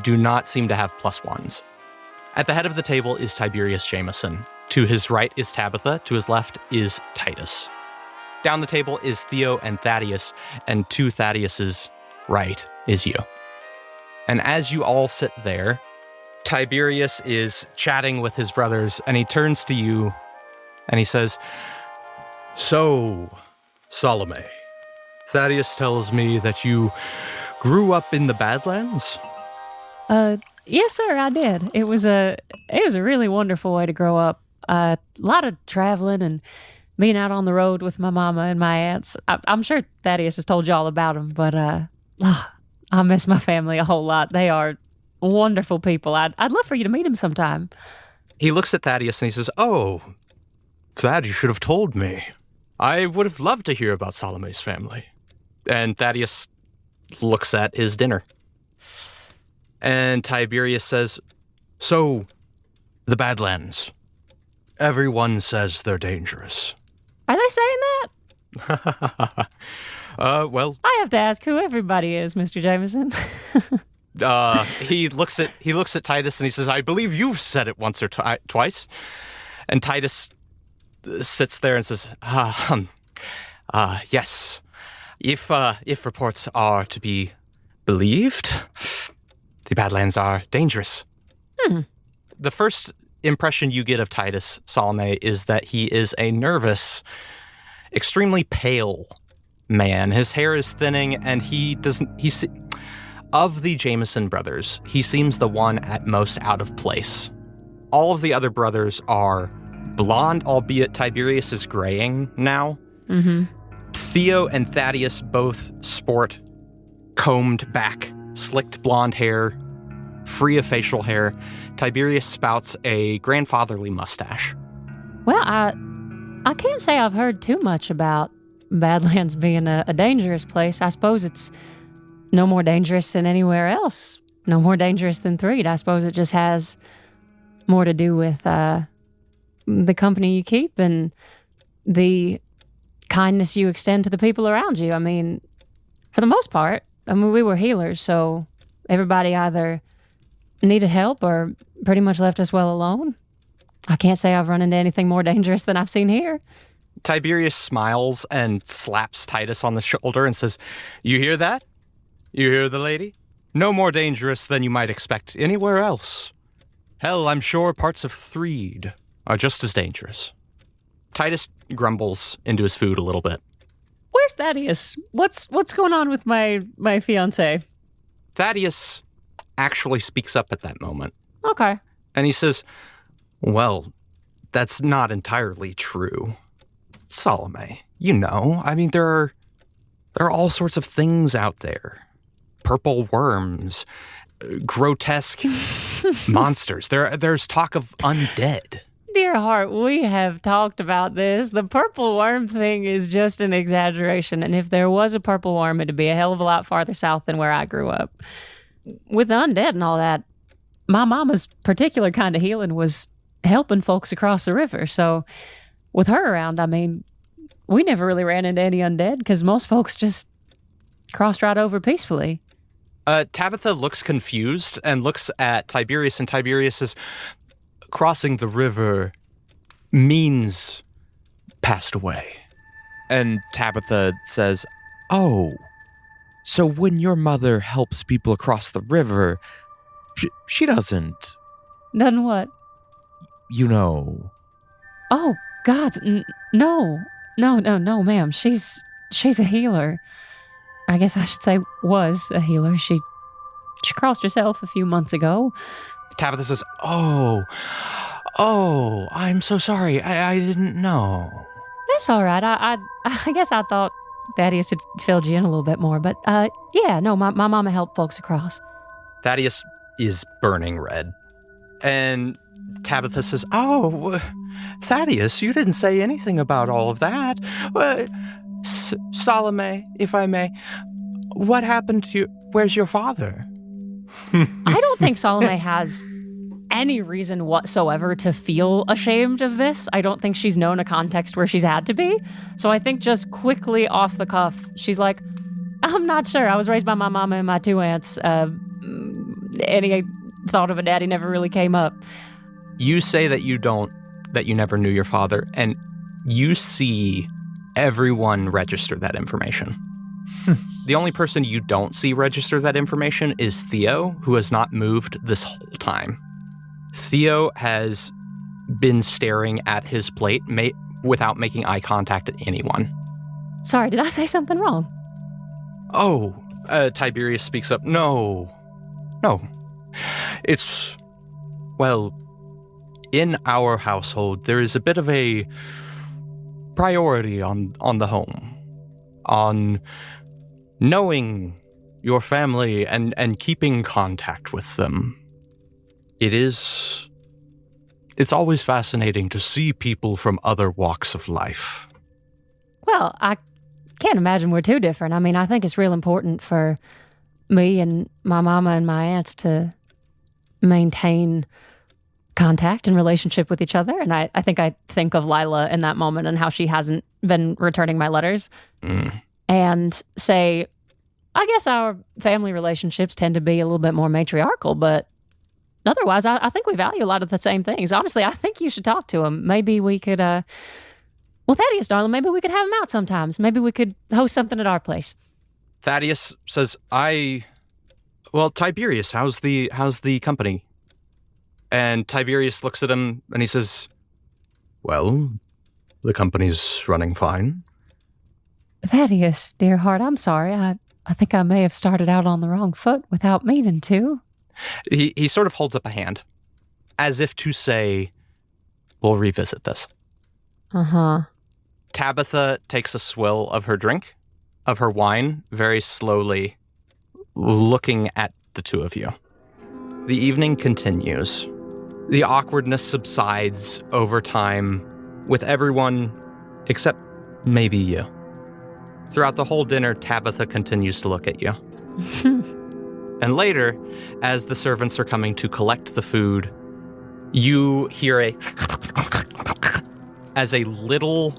do not seem to have +1s. At the head of the table is Tiberius Jameson. To his right is Tabitha, to his left is Titus. Down the table is Theo and Thaddeus, and to Thaddeus's right is you. And as you all sit there, Tiberius is chatting with his brothers, and he turns to you, and he says, So, Salome, Thaddeus tells me that you grew up in the Badlands? Yes, sir, I did. It was a really wonderful way to grow up. A lot of traveling and being out on the road with my mama and my aunts. I'm sure Thaddeus has told you all about them, but I miss my family a whole lot. They are wonderful people. I'd love for you to meet them sometime. He looks at Thaddeus and he says, Oh, Thad, you should have told me. I would have loved to hear about Salome's family. And Thaddeus looks at his dinner. And Tiberius says, So, the Badlands. Everyone says they're dangerous. Are they saying that? Well, I have to ask who everybody is, Mr. Jameson. he looks at Titus and he says, I believe you've said it once or twice. And Titus sits there and says, yes. If reports are to be believed, the Badlands are dangerous. The first impression you get of Titus, Salome, is that he is a nervous, extremely pale man. His hair is thinning, and of the Jameson brothers, he seems the one at most out of place. All of the other brothers are blonde, albeit Tiberius is graying now. Theo and Thaddeus both sport combed back, slicked blonde hair, free of facial hair. Tiberius spouts a grandfatherly mustache. Well, I can't say I've heard too much about Badlands being a dangerous place. I suppose it's no more dangerous than anywhere else. No more dangerous than Threed. I suppose it just has more to do with the company you keep and the kindness you extend to the people around you. I mean, for the most part, we were healers, so everybody either needed help or pretty much left us well alone. I can't say I've run into anything more dangerous than I've seen here. Tiberius smiles and slaps Titus on the shoulder and says, "You hear that? You hear the lady? No more dangerous than you might expect anywhere else. Hell, I'm sure parts of Threed are just as dangerous." Titus grumbles into his food a little bit. Where's Thaddeus? What's going on with my fiancé? Thaddeus actually speaks up at that moment. Okay. And he says, "Well, that's not entirely true. Salome, you know, I mean, there are all sorts of things out there. Purple worms, grotesque monsters. There's talk of undead." Dear heart, we have talked about this. The purple worm thing is just an exaggeration. And if there was a purple worm, it'd be a hell of a lot farther south than where I grew up. With the undead and all that, my mama's particular kind of healing was helping folks across the river. So with her around, I mean, we never really ran into any undead because most folks just crossed right over peacefully. Tabitha looks confused and looks at Tiberius, and Tiberius says, "Crossing the river means passed away." And Tabitha says, "Oh, so when your mother helps people across the river, she doesn't, Done what? you know." Oh, God, no, ma'am. She's a healer. I guess I should say was a healer. She crossed herself a few months ago. Tabitha says, Oh, I'm so sorry. I didn't know." That's all right. I guess I thought Thaddeus had filled you in a little bit more, but yeah, no, my mama helped folks across. Thaddeus is burning red. And Tabitha says, "Oh, Thaddeus, you didn't say anything about all of that. Salome, if I may, what happened to you? Where's your father?" I don't think Salome has any reason whatsoever to feel ashamed of this. I don't think she's known a context where she's had to be. So I think just quickly off the cuff, she's like, "I'm not sure. I was raised by my mama and my two aunts. Any thought of a daddy never really came up." You say that you never knew your father, and you see everyone register that information. The only person you don't see register that information is Theo, who has not moved this whole time. Theo has been staring at his plate without making eye contact at anyone. Sorry, did I say something wrong? "Oh," Tiberius speaks up. No. It's, well, in our household, there is a bit of a priority on the home, on knowing your family and keeping contact with them. It's always fascinating to see people from other walks of life." Well, I can't imagine we're too different. I mean, I think it's real important for me and my mama and my aunts to maintain contact and relationship with each other. And I think of Lila in that moment and how she hasn't been returning my letters. And say, I guess our family relationships tend to be a little bit more matriarchal, but otherwise, I think we value a lot of the same things. Honestly, I think you should talk to him. Maybe we could, well, Thaddeus, darling, maybe we could have him out sometimes. Maybe we could host something at our place. Thaddeus says, "Well, Tiberius, how's the company?" And Tiberius looks at him and he says, "Well, the company's running fine." Thaddeus, dear heart, I'm sorry. I think I may have started out on the wrong foot without meaning to. He sort of holds up a hand, as if to say, "We'll revisit this." Uh-huh. Tabitha takes a swill of her drink, of her wine, very slowly, looking at the two of you. The evening continues. The awkwardness subsides over time with everyone except maybe you. Throughout the whole dinner, Tabitha continues to look at you. And later, as the servants are coming to collect the food, you hear as a little,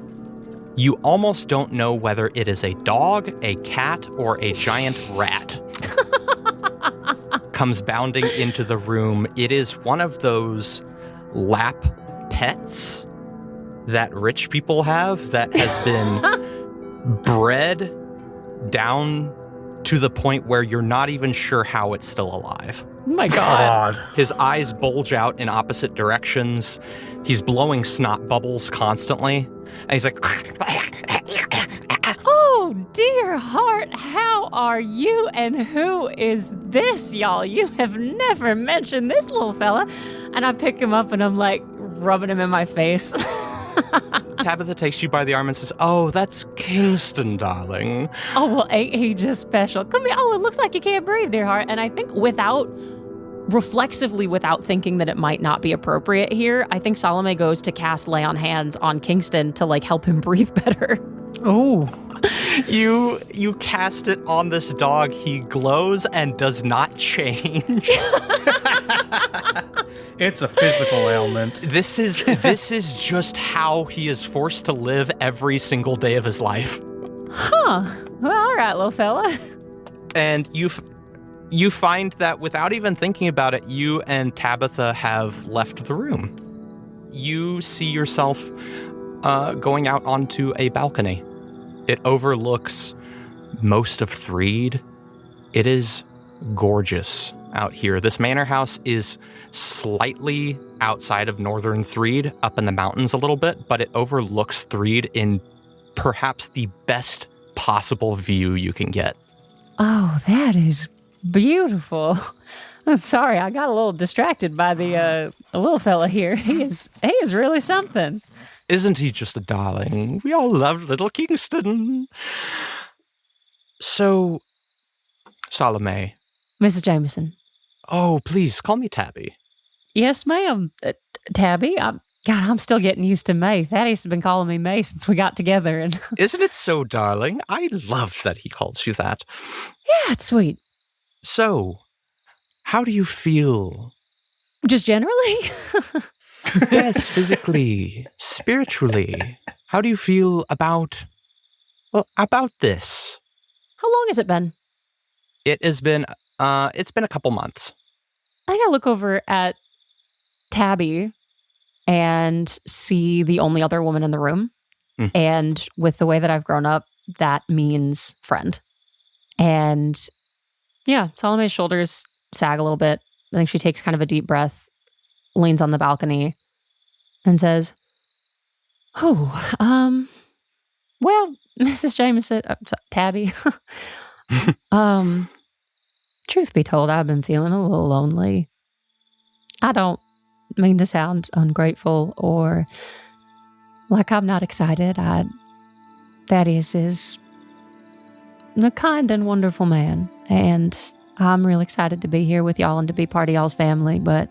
you almost don't know whether it is a dog, a cat, or a giant rat comes bounding into the room. It is one of those lap pets that rich people have that has been bred down to the point where you're not even sure how it's still alive. Oh my God. His eyes bulge out in opposite directions. He's blowing snot bubbles constantly. And he's like... Oh, dear heart, how are you and who is this, y'all? You have never mentioned this little fella. And I pick him up and I'm like rubbing him in my face. Tabitha takes you by the arm and says, "Oh, that's Kingston, darling." Oh, well, ain't he just special? Come here. Oh, it looks like you can't breathe, dear heart. And I think reflexively, without thinking that it might not be appropriate here, I think Salome goes to cast Lay on Hands on Kingston to like help him breathe better. Oh. You cast it on this dog. He glows and does not change. It's a physical ailment. This is just how he is forced to live every single day of his life. Huh. Well, all right, little fella. And you find that without even thinking about it, you and Tabitha have left the room. You see yourself going out onto a balcony. It overlooks most of Threed. It is gorgeous out here. This manor house is slightly outside of northern Threed, up in the mountains a little bit, but it overlooks Threed in perhaps the best possible view you can get. Oh, that is beautiful. I'm sorry, I got a little distracted by the little fella here. He is really something. Isn't he just a darling? We all love little Kingston. So, Salome. Mrs. Jameson. Oh, please, call me Tabby. Yes, ma'am. Tabby, I'm still getting used to May. Thaddeus has been calling me May since we got together. And Isn't it so, darling? I love that he calls you that. yeah, it's sweet. So, how do you feel? Just generally? Yes, physically, spiritually. How do you feel about this? How long has it been? It's been a couple months. I think I look over at Tabby and see the only other woman in the room. Mm. And with the way that I've grown up, that means friend. And yeah, Salome's shoulders sag a little bit. I think she takes kind of a deep breath, leans on the balcony, and says, well, Mrs. Jameson, Tabby, truth be told, I've been feeling a little lonely. I don't mean to sound ungrateful or like I'm not excited. Thaddeus is a kind and wonderful man, and I'm real excited to be here with y'all and to be part of y'all's family, but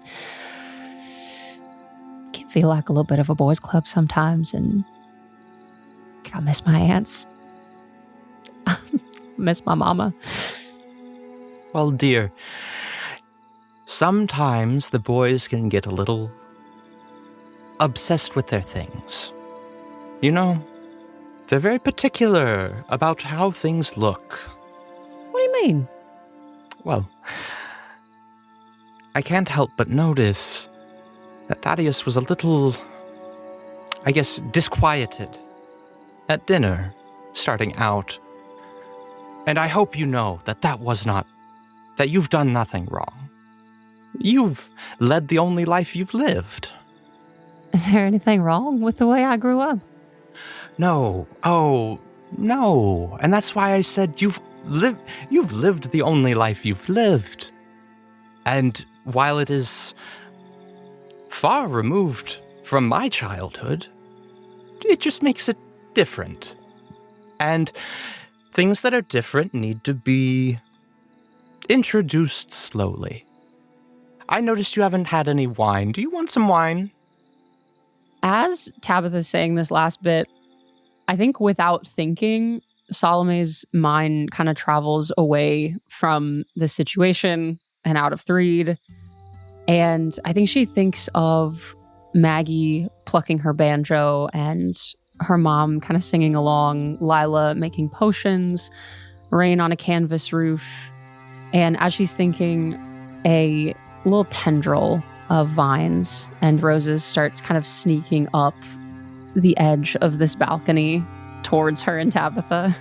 it can feel like a little bit of a boys' club sometimes, and I miss my aunts. Miss my mama. Well, dear, sometimes the boys can get a little obsessed with their things. You know, they're very particular about how things look. What do you mean? Well, I can't help but notice that Thaddeus was a little, I guess, disquieted at dinner, starting out. And I hope you know that you've done nothing wrong. You've led the only life you've lived. Is there anything wrong with the way I grew up? No. Oh, no. And that's why I said you've lived the only life you've lived. And while it is far removed from my childhood, it just makes it different. And things that are different need to be introduced slowly. I noticed you haven't had any wine. Do you want some wine? As Tabitha's saying this last bit, I think without thinking, Salome's mind kind of travels away from the situation and out of Threed. And I think she thinks of Maggie plucking her banjo and her mom kind of singing along, Lila making potions, rain on a canvas roof. And as she's thinking, a little tendril of vines and roses starts kind of sneaking up the edge of this balcony towards her and Tabitha.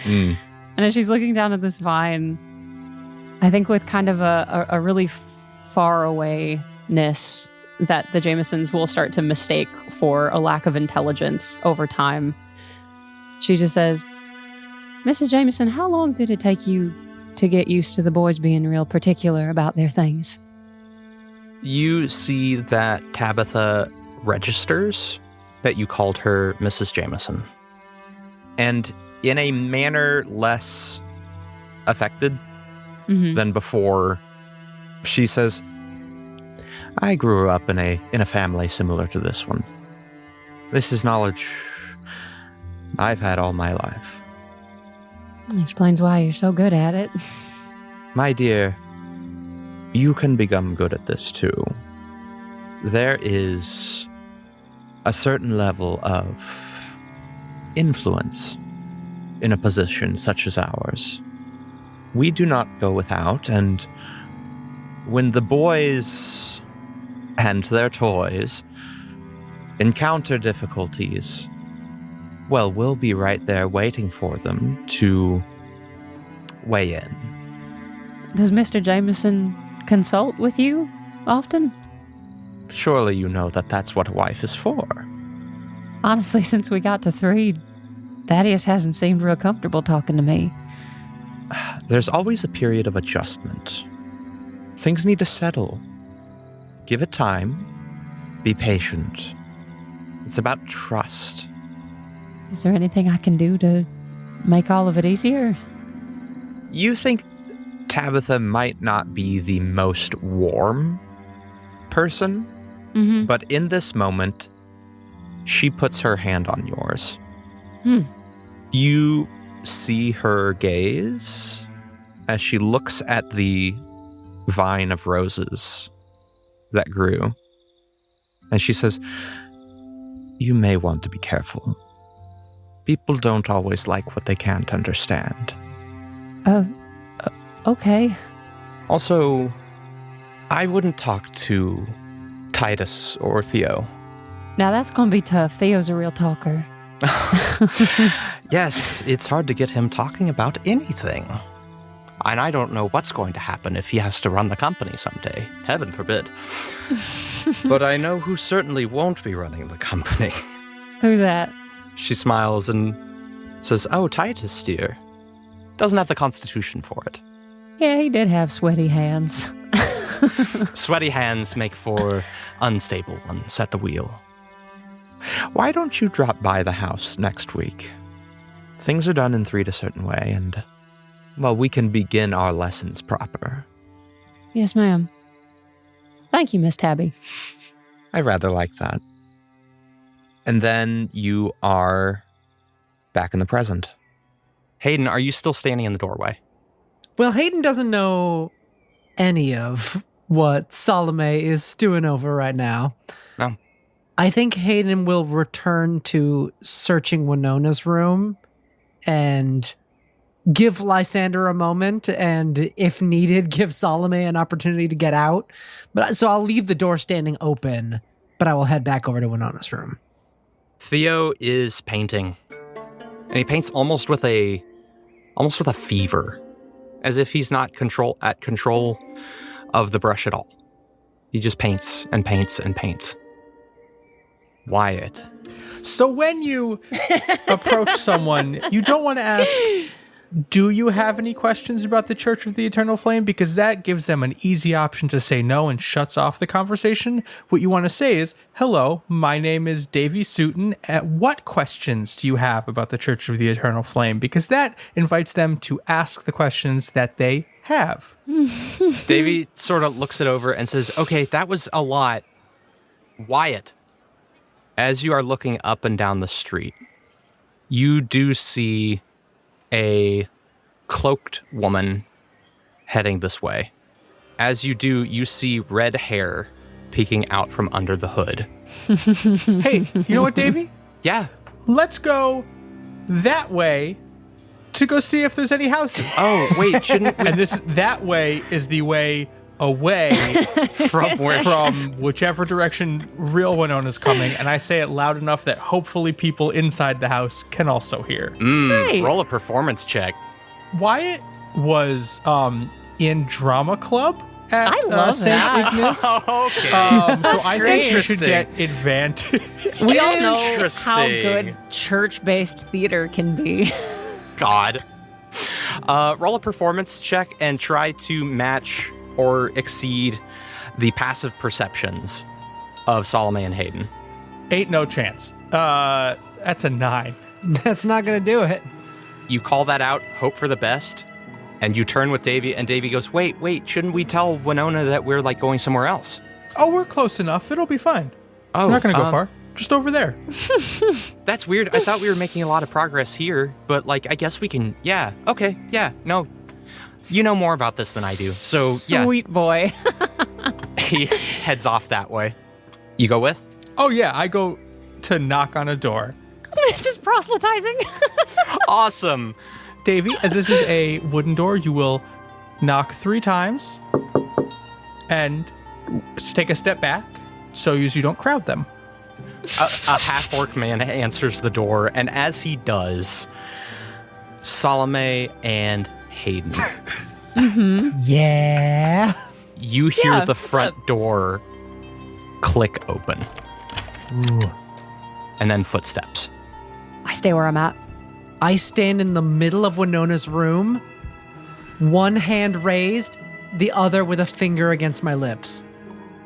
And as she's looking down at this vine, I think with kind of a really far awayness that the Jamesons will start to mistake for a lack of intelligence over time, she just says, Mrs. Jameson, how long did it take you to get used to the boys being real particular about their things? You see that Tabitha registers that you called her Mrs. Jameson. And in a manner less affected than before, she says, I grew up in a family similar to this one. This is knowledge I've had all my life. Explains why you're so good at it. My dear, you can become good at this too. There is a certain level of influence in a position such as ours. We do not go without, and when the boys and their toys encounter difficulties, well, we'll be right there waiting for them to weigh in. Does Mr. Jameson consult with you often? Surely you know that that's what a wife is for. Honestly, since we got to 3, Thaddeus hasn't seemed real comfortable talking to me. There's always a period of adjustment. Things need to settle. Give it time. Be patient. It's about trust. Is there anything I can do to make all of it easier? You think Tabitha might not be the most warm person, but in this moment, she puts her hand on yours. You see her gaze as she looks at the vine of roses that grew, and she says, you may want to be careful. People don't always like what they can't understand. Okay. Also, I wouldn't talk to Titus or Theo. Now that's gonna be tough. Theo's a real talker. Yes, it's hard to get him talking about anything. And I don't know what's going to happen if he has to run the company someday. Heaven forbid. But I know who certainly won't be running the company. Who's that? She smiles and says, oh, Titus, dear. Doesn't have the constitution for it. Yeah, he did have sweaty hands. Sweaty hands make for unstable ones at the wheel. Why don't you drop by the house next week? Things are done in 3 a certain way, and, well, we can begin our lessons proper. Yes, ma'am. Thank you, Miss Tabby. I rather like that. And then you are back in the present. Hayden, are you still standing in the doorway? Well, Hayden doesn't know any of what Salome is stewing over right now. No. I think Hayden will return to searching Winona's room and give Lysander a moment, and if needed, give Salome an opportunity to get out. So I'll leave the door standing open, but I will head back over to Winona's room. Theo is painting, and he paints almost with a fever, as if he's not at control of the brush at all. He just paints and paints and paints. Wyatt. So when you approach someone, you don't want to ask, do you have any questions about the Church of the Eternal Flame? Because that gives them an easy option to say no and shuts off the conversation. What you want to say is, hello, my name is Davy Sutton. What questions do you have about the Church of the Eternal Flame? Because that invites them to ask the questions that they have. Davy sort of looks it over and says, okay, that was a lot. Wyatt, as you are looking up and down the street, you do see a cloaked woman heading this way. As you do, you see red hair peeking out from under the hood. Hey, you know what, Davey? Yeah. Let's go that way to go see if there's any houses. Oh, wait, shouldn't we? And that way is the way away from whichever direction real Winona's coming, and I say it loud enough that hopefully people inside the house can also hear. Right. Roll a performance check. Wyatt was in drama club at I love St. that. Ignace. Okay. So I think she should Interesting. get advantage. We all know how Interesting. good church-based theater can be. God. Roll a performance check and try to match or exceed the passive perceptions of Salome and Hayden. Ain't no chance. That's a 9. That's not going to do it. You call that out, hope for the best, and you turn with Davy, and Davy goes, wait, shouldn't we tell Winona that we're, like, going somewhere else? Oh, we're close enough. It'll be fine. Oh, We're not going to go far. Just over there. That's weird. I thought we were making a lot of progress here, but, like, I guess we can, yeah, okay, yeah, no. You know more about this than I do, so, yeah. Sweet boy. He heads off that way. You go with? Oh, yeah. I go to knock on a door. Just proselytizing. Awesome. Davey, as this is a wooden door, you will knock 3 times and take a step back so as you don't crowd them. A half-orc man answers the door, and as he does, Salome and Hayden, Yeah. you hear Yeah, the what's front door click open, Ooh. and then footsteps. I stay where I'm at. I stand in the middle of Winona's room, one hand raised, the other with a finger against my lips.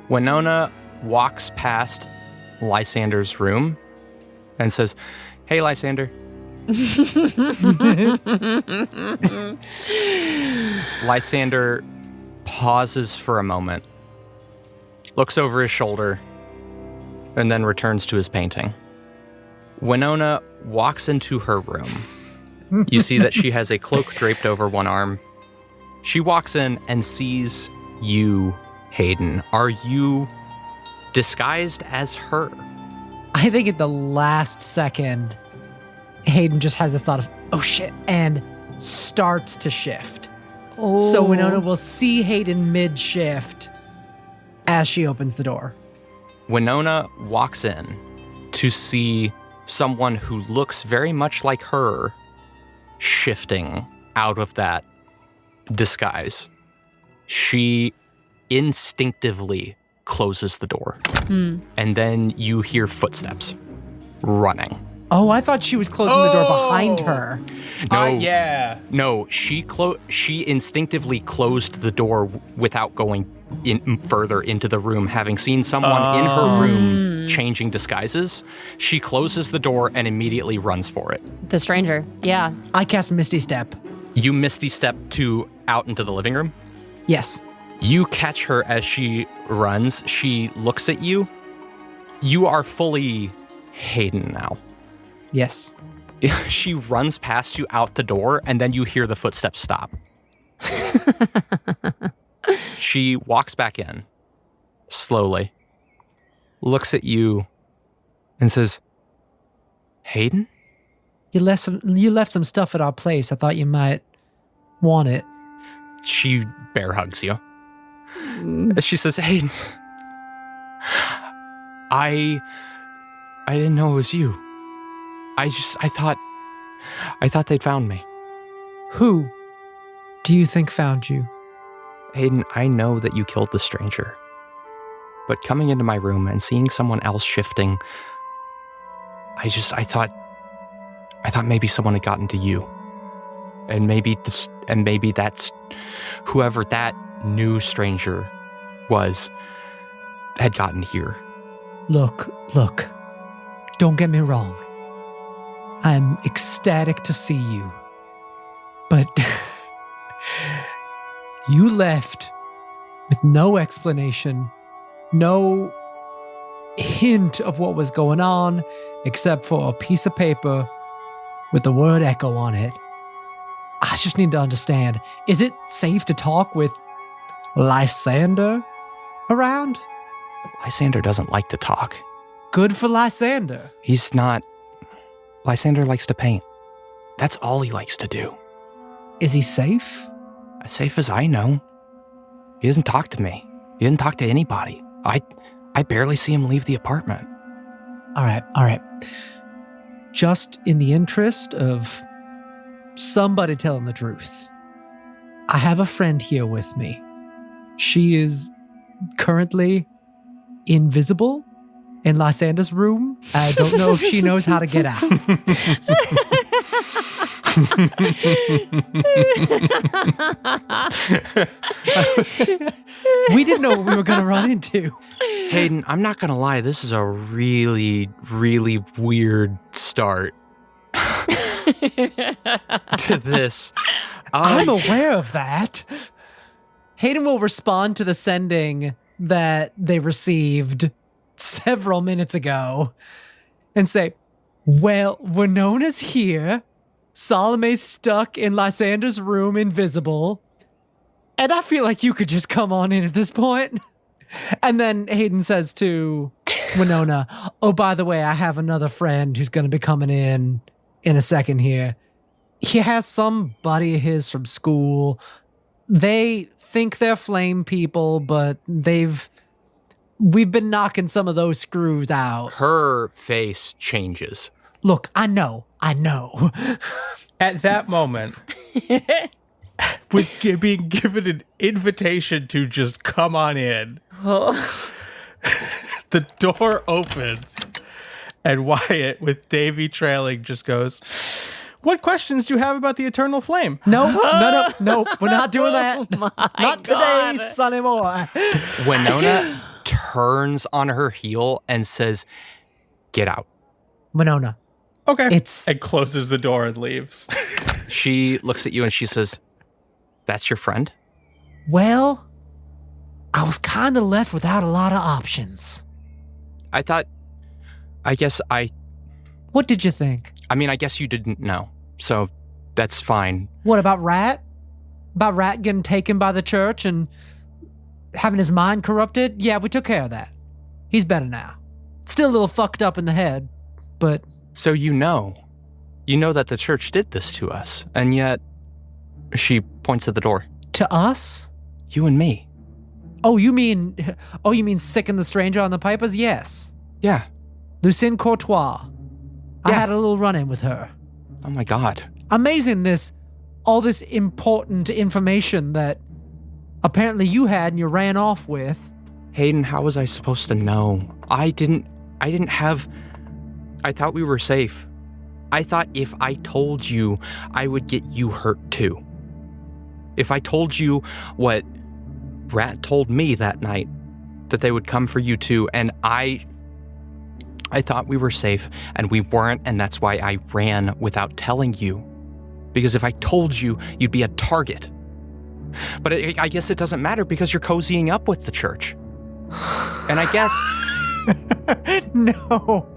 Winona walks past Lysander's room and says, "Hey, Lysander." Lysander pauses for a moment, looks over his shoulder, and then returns to his painting. Winona walks into her room. You see that she has a cloak draped over one arm. She walks in and sees you, Hayden. Are you disguised as her? I think at the last second, Hayden just has this thought of, oh shit, and starts to shift. Oh. So Winona will see Hayden mid-shift as she opens the door. Winona walks in to see someone who looks very much like her shifting out of that disguise. She instinctively closes the door. And then you hear footsteps running. Oh, I thought she was closing the door behind her. No, Yeah. no, she instinctively closed the door without going in further into the room. Having seen someone in her room changing disguises, she closes the door and immediately runs for it. The stranger. Yeah. I cast Misty Step. You misty step out into the living room. Yes. You catch her as she runs. She looks at you. You are fully Hayden now. Yes. She runs past you out the door, and then you hear the footsteps stop. She walks back in, slowly, looks at you, and says, "Hayden?" You left some stuff at our place. I thought you might want it. She bear hugs you. She says, "Hayden, I didn't know it was you. I thought they'd found me." Who do you think found you? "Hayden, I know that you killed the stranger. But coming into my room and seeing someone else shifting, I thought maybe someone had gotten to you. And maybe that's whoever that new stranger was had gotten here." Look. Don't get me wrong. I'm ecstatic to see you. But you left with no explanation, no hint of what was going on, except for a piece of paper with the word Echo on it. I just need to understand, is it safe to talk with Lysander around? Lysander doesn't like to talk. Good for Lysander. He's not... Lysander likes to paint. That's all he likes to do. Is he safe? As safe as I know. He doesn't talk to me. He doesn't talk to anybody. I barely see him leave the apartment. All right. Just in the interest of somebody telling the truth, I have a friend here with me. She is currently invisible in Lysander's room. I don't know if she knows how to get out. We didn't know what we were going to run into. Hayden, I'm not going to lie. This is a really, really weird start to this. I'm aware of that. Hayden will respond to the sending that they received several minutes ago and say, well, Winona's here. Salome's stuck in Lysander's room, invisible. And I feel like you could just come on in at this point. And then Hayden says to Winona, oh, by the way, I have another friend who's going to be coming in a second here. He has some buddy of his from school. They think they're flame people, but we've been knocking some of those screws out. Her face changes. Look, I know. At that moment, with being given an invitation to just come on in, the door opens, and Wyatt, with Davy trailing, just goes, what questions do you have about the eternal flame? No, we're not doing that. Not today, Sonny boy. Winona turns on her heel and says, get out. Winona. Okay. And closes the door and leaves. She looks at you and she says, that's your friend? Well, I was kind of left without a lot of options. What did you think? I mean, I guess you didn't know, so that's fine. What about Rat? About Rat getting taken by the church and having his mind corrupted? Yeah, we took care of that. He's better now. Still a little fucked up in the head, but... So you know that the church did this to us, and yet she points at the door. To us? You and me. Oh, you mean Sick and the Stranger on the Pipers? Yes. Yeah. Lucine Courtois. I Yeah. had a little run-in with her. Oh my God. Amazing all this important information that apparently you had and you ran off with. Hayden, how was I supposed to know? I thought we were safe. I thought if I told you, I would get you hurt too. If I told you what Rat told me that night, that they would come for you too, and I thought we were safe, and we weren't, and that's why I ran without telling you. Because if I told you, you'd be a target. But I guess it doesn't matter because you're cozying up with the church. And I guess... No.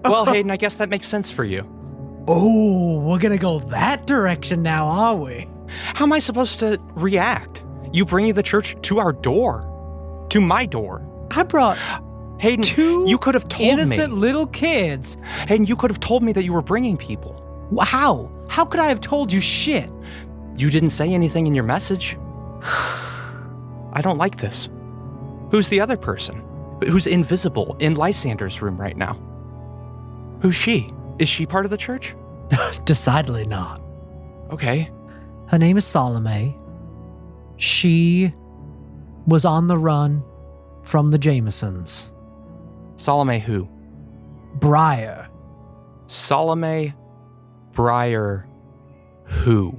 Well, Hayden, I guess that makes sense for you. Oh, we're gonna go that direction now, are we? How am I supposed to react? You bringing the church to our door. To my door. I brought Hayden, two you could have told innocent me. little kids. Hayden, you could have told me that you were bringing people. How? How could I have told you shit? You didn't say anything in your message. I don't like this. Who's the other person? Who's invisible in Lysander's room right now? Who's she? Is she part of the church? Decidedly not. Okay. Her name is Salome. She was on the run from the Jamesons. Salome who? Briar. Salome Briar who?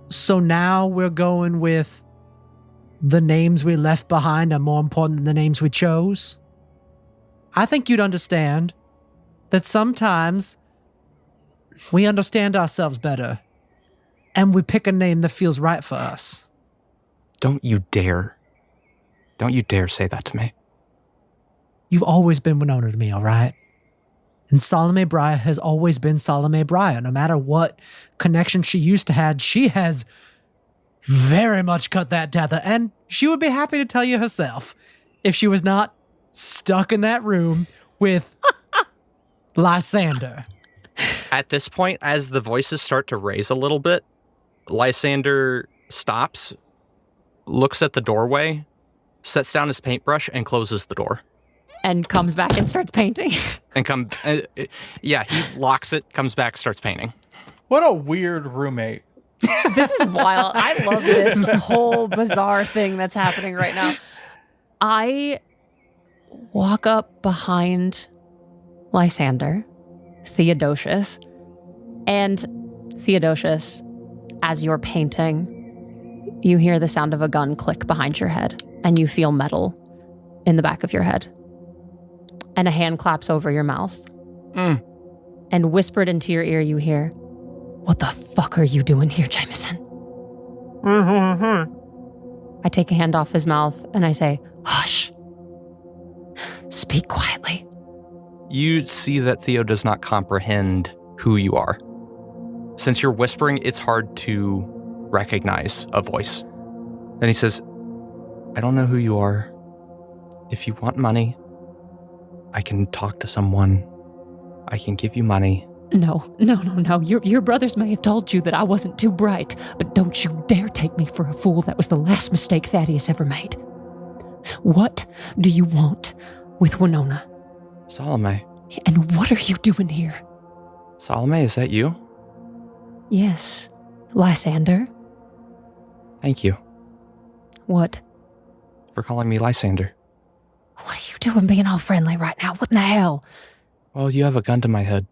So now we're going with the names we left behind are more important than the names we chose? I think you'd understand that sometimes we understand ourselves better and we pick a name that feels right for us. Don't you dare. Don't you dare say that to me. You've always been Winona to me, all right? And Salome Breyer has always been Salome Breyer. No matter what connection she used to have, she has very much cut that tether. And she would be happy to tell you herself if she was not stuck in that room with Lysander. At this point, as the voices start to raise a little bit, Lysander stops, looks at the doorway, sets down his paintbrush, and closes the door. And comes back and starts painting. Yeah, he locks it, comes back, starts painting. What a weird roommate. This is wild. I love this whole bizarre thing that's happening right now. I walk up behind Lysander, Theodosius, and Theodosius, as you're painting, you hear the sound of a gun click behind your head, and you feel metal in the back of your head. And a hand claps over your mouth. And whispered into your ear, you hear, "What the fuck are you doing here, Jameson?" I take a hand off his mouth and I say, "Hush. Speak quietly." You see that Theo does not comprehend who you are. Since you're whispering, it's hard to recognize a voice. And he says, "I don't know who you are. If you want money, I can talk to someone. I can give you money." No. Your brothers may have told you that I wasn't too bright, but don't you dare take me for a fool. That was the last mistake Thaddeus ever made. What do you want with Winona? Salome. And what are you doing here? Salome, is that you? Yes, Lysander. Thank you What? for calling me Lysander. What are you doing being all friendly right now? What in the hell? Well, you have a gun to my head.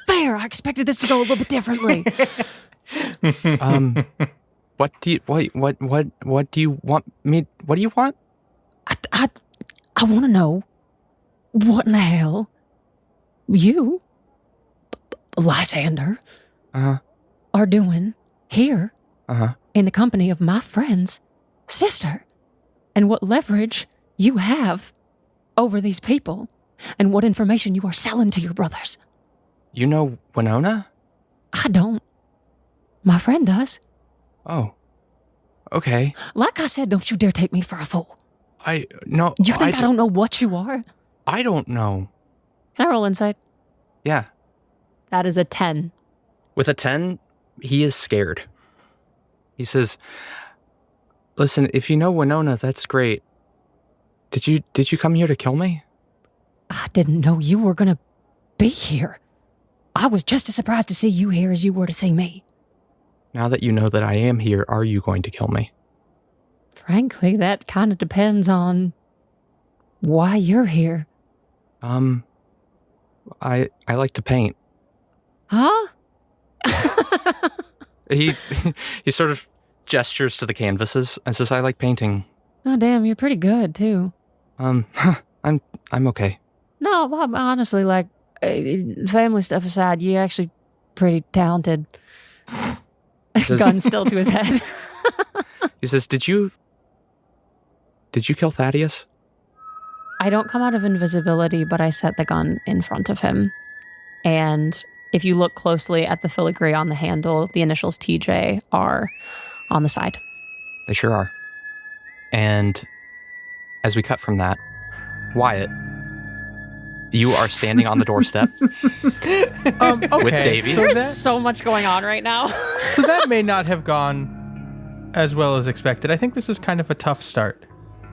Fair. I expected this to go a little bit differently. What do you want me? What do you want? I want to know what in the hell you, Lysander, are doing here in the company of my friend's sister, and what leverage you have over these people, and what information you are selling to your brothers. You know Winona? I don't. My friend does. Oh. Okay. Like I said, don't you dare take me for a fool. No. You think I don't know what you are? I don't know. Can I roll insight? Yeah. That is a 10. With a 10, he is scared. He says, "Listen, if you know Winona, that's great. Did you come here to kill me?" I didn't know you were going to be here. I was just as surprised to see you here as you were to see me. Now that you know that I am here, are you going to kill me? Frankly, that kind of depends on why you're here. I like to paint. Huh? He sort of gestures to the canvases and says, "I like painting." Oh, damn, you're pretty good, too. I'm okay. No, I'm honestly, like, family stuff aside, you're actually pretty talented. Says, Gun still to his head. He says, Did you kill Thaddeus?" I don't come out of invisibility, but I set the gun in front of him. And if you look closely at the filigree on the handle, the initials TJ are on the side. They sure are. And as we cut from that, Wyatt, you are standing on the doorstep Okay. with Davy. So There's that, so much going on right now. so that may not have gone as well as expected. I think this is kind of a tough start.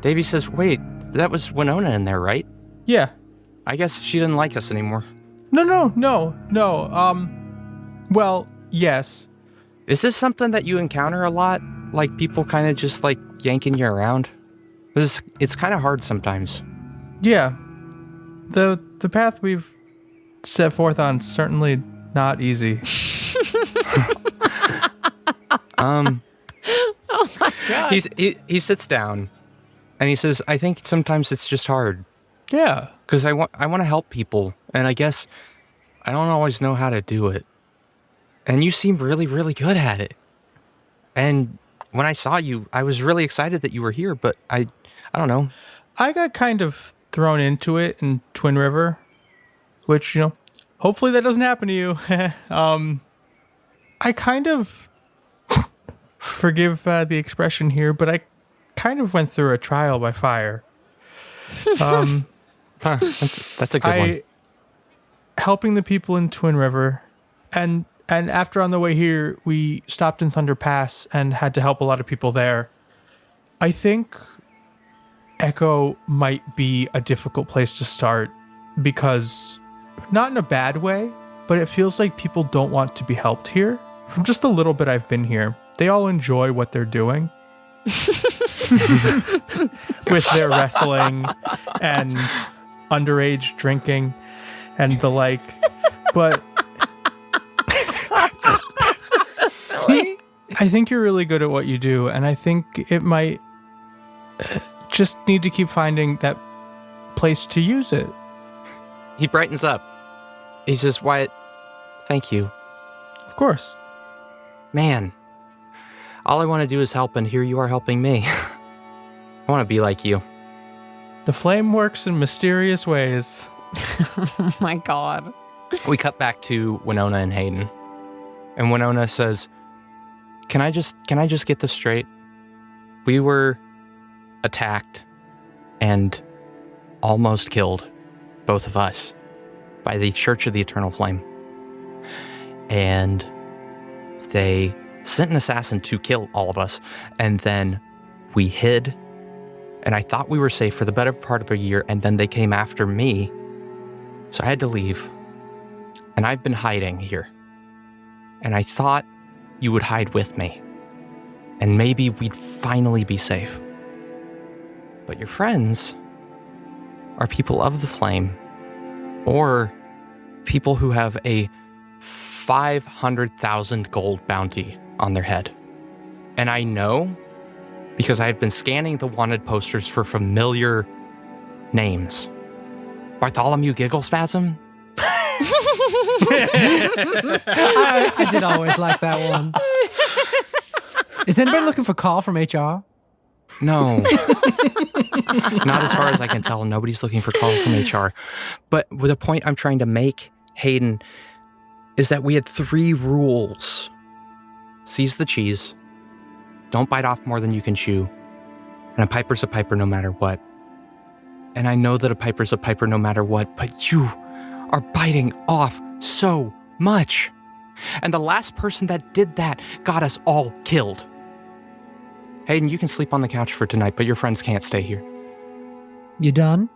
Davy says, "Wait, that was Winona in there, right? Yeah. I guess she didn't like us anymore." No. Well, yes. Is this something that you encounter a lot? Like people kind of just like yanking you around? It's kind of hard sometimes. Yeah. The path we've set forth on certainly not easy. Oh my God. He sits down and he says, "I think sometimes it's just hard Yeah. because I want to help people, and I guess I don't always know how to do it. And you seem really, really good at it. And when I saw you, I was really excited that you were here, but I don't know." I got kind of thrown into it in Twin River, which, hopefully that doesn't happen to you. I kind of, forgive the expression here, but I kind of went through a trial by fire. That's a good one. Helping the people in Twin River, and after on the way here, we stopped in Thunder Pass and had to help a lot of people there. I think Echo might be a difficult place to start because, not in a bad way, but it feels like people don't want to be helped here. From just a little bit I've been here, they all enjoy what they're doing. With their wrestling and underage drinking and the like. But This is so silly. I think you're really good at what you do, and I think it might just need to keep finding that place to use it. He brightens up. He says, Wyatt, thank you. Of course. Man, all I want to do is help, and here you are helping me. I want to be like you. The flame works in mysterious ways. Oh my god. We cut back to Winona and Hayden. And Winona says, Can I just get this straight? We were attacked and almost killed, both of us, by the Church of the Eternal Flame. And they sent an assassin to kill all of us, and then we hid, and I thought we were safe for the better part of a year, and then they came after me, so I had to leave, and I've been hiding here, and I thought you would hide with me, and maybe we'd finally be safe. But your friends are people of the flame, or people who have a 500,000 gold bounty on their head. And I know because I've been scanning the wanted posters for familiar names. Bartholomew Gigglespasm? I did always like that one. Is anybody looking for Carl from HR? No. Not as far as I can tell. Nobody's looking for Carl from HR. But the point I'm trying to make, Hayden, is that we had 3 rules. Seize the cheese. Don't bite off more than you can chew. And a piper's a piper no matter what. And I know that a piper's a piper no matter what, but you are biting off so much. And the last person that did that got us all killed. Hayden, you can sleep on the couch for tonight, but your friends can't stay here. You done?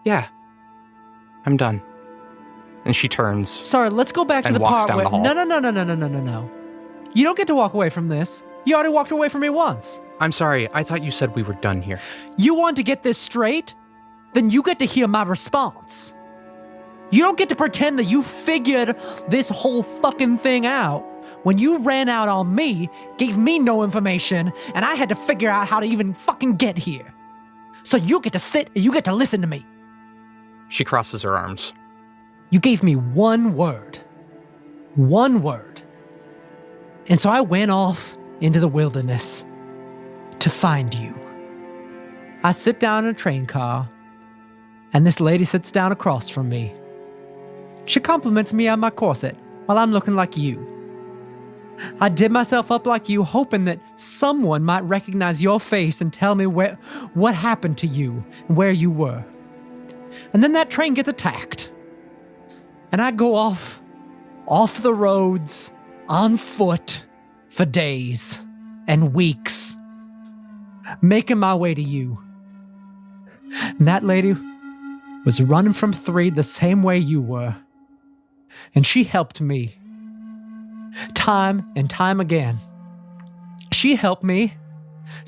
Yeah. I'm done. And she turns. Sorry, let's go back to And the walks part down where... the hall. No. You don't get to walk away from this. You already walked away from me once. I'm sorry, I thought you said we were done here. You want to get this straight? Then you get to hear my response. You don't get to pretend that you figured this whole fucking thing out. When you ran out on me, gave me no information, and I had to figure out how to even fucking get here. So you get to sit and you get to listen to me. She crosses her arms. You gave me one word. One word. And so I went off into the wilderness to find you. I sit down in a train car, and this lady sits down across from me. She compliments me on my corset while I'm looking like you. I did myself up like you, hoping that someone might recognize your face and tell me what happened to you and where you were. And then that train gets attacked. And I go off the roads, on foot, for days and weeks, making my way to you. And that lady was running from 3 the same way you were. And she helped me. Time and time again. She helped me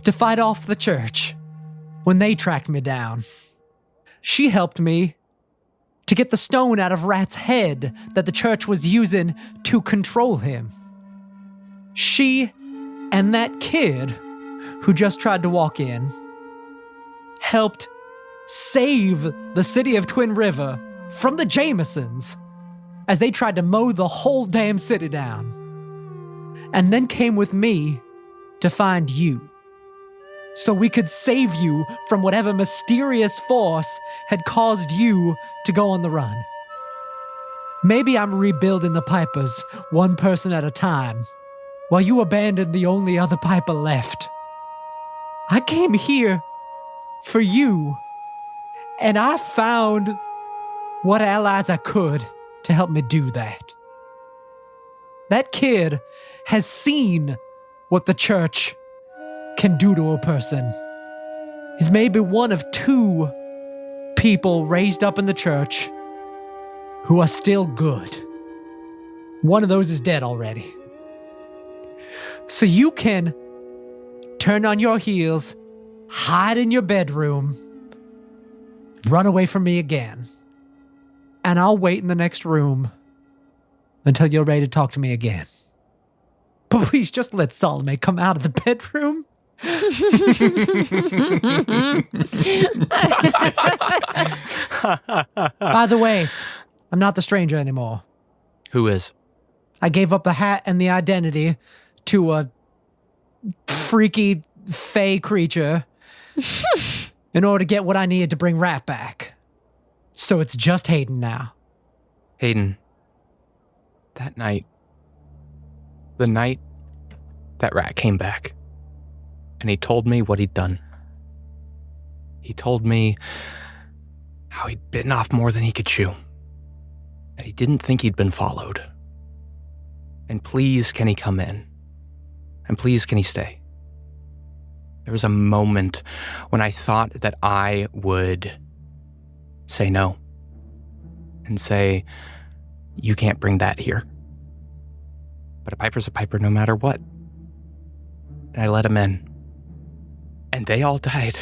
to fight off the church when they tracked me down. She helped me to get the stone out of Rat's head that the church was using to control him. She and that kid who just tried to walk in helped save the city of Twin River from the Jamesons as they tried to mow the whole damn city down. And then came with me to find you. so we could save you from whatever mysterious force had caused you to go on the run. Maybe I'm rebuilding the Pipers one person at a time, while you abandoned the only other Piper left. I came here for you, and I found what allies I could to help me do that. That kid has seen what the church can do to a person. He's maybe one of 2 people raised up in the church who are still good. One of those is dead already. So you can turn on your heels, hide in your bedroom, run away from me again, and I'll wait in the next room until you're ready to talk to me again. But please just let Salome come out of the bedroom. By the way, I'm not the stranger anymore. Who is? I gave up the hat and the identity to a freaky fey creature in order to get what I needed to bring Rat back. So it's just Hayden now. Hayden. That night. The night that Rat came back. And he told me what he'd done. He told me how he'd bitten off more than he could chew. That he didn't think he'd been followed. And please, can he come in? And please, can he stay? There was a moment when I thought that I would say no. And say, you can't bring that here. But a piper's a piper no matter what. And I let him in. And they all died.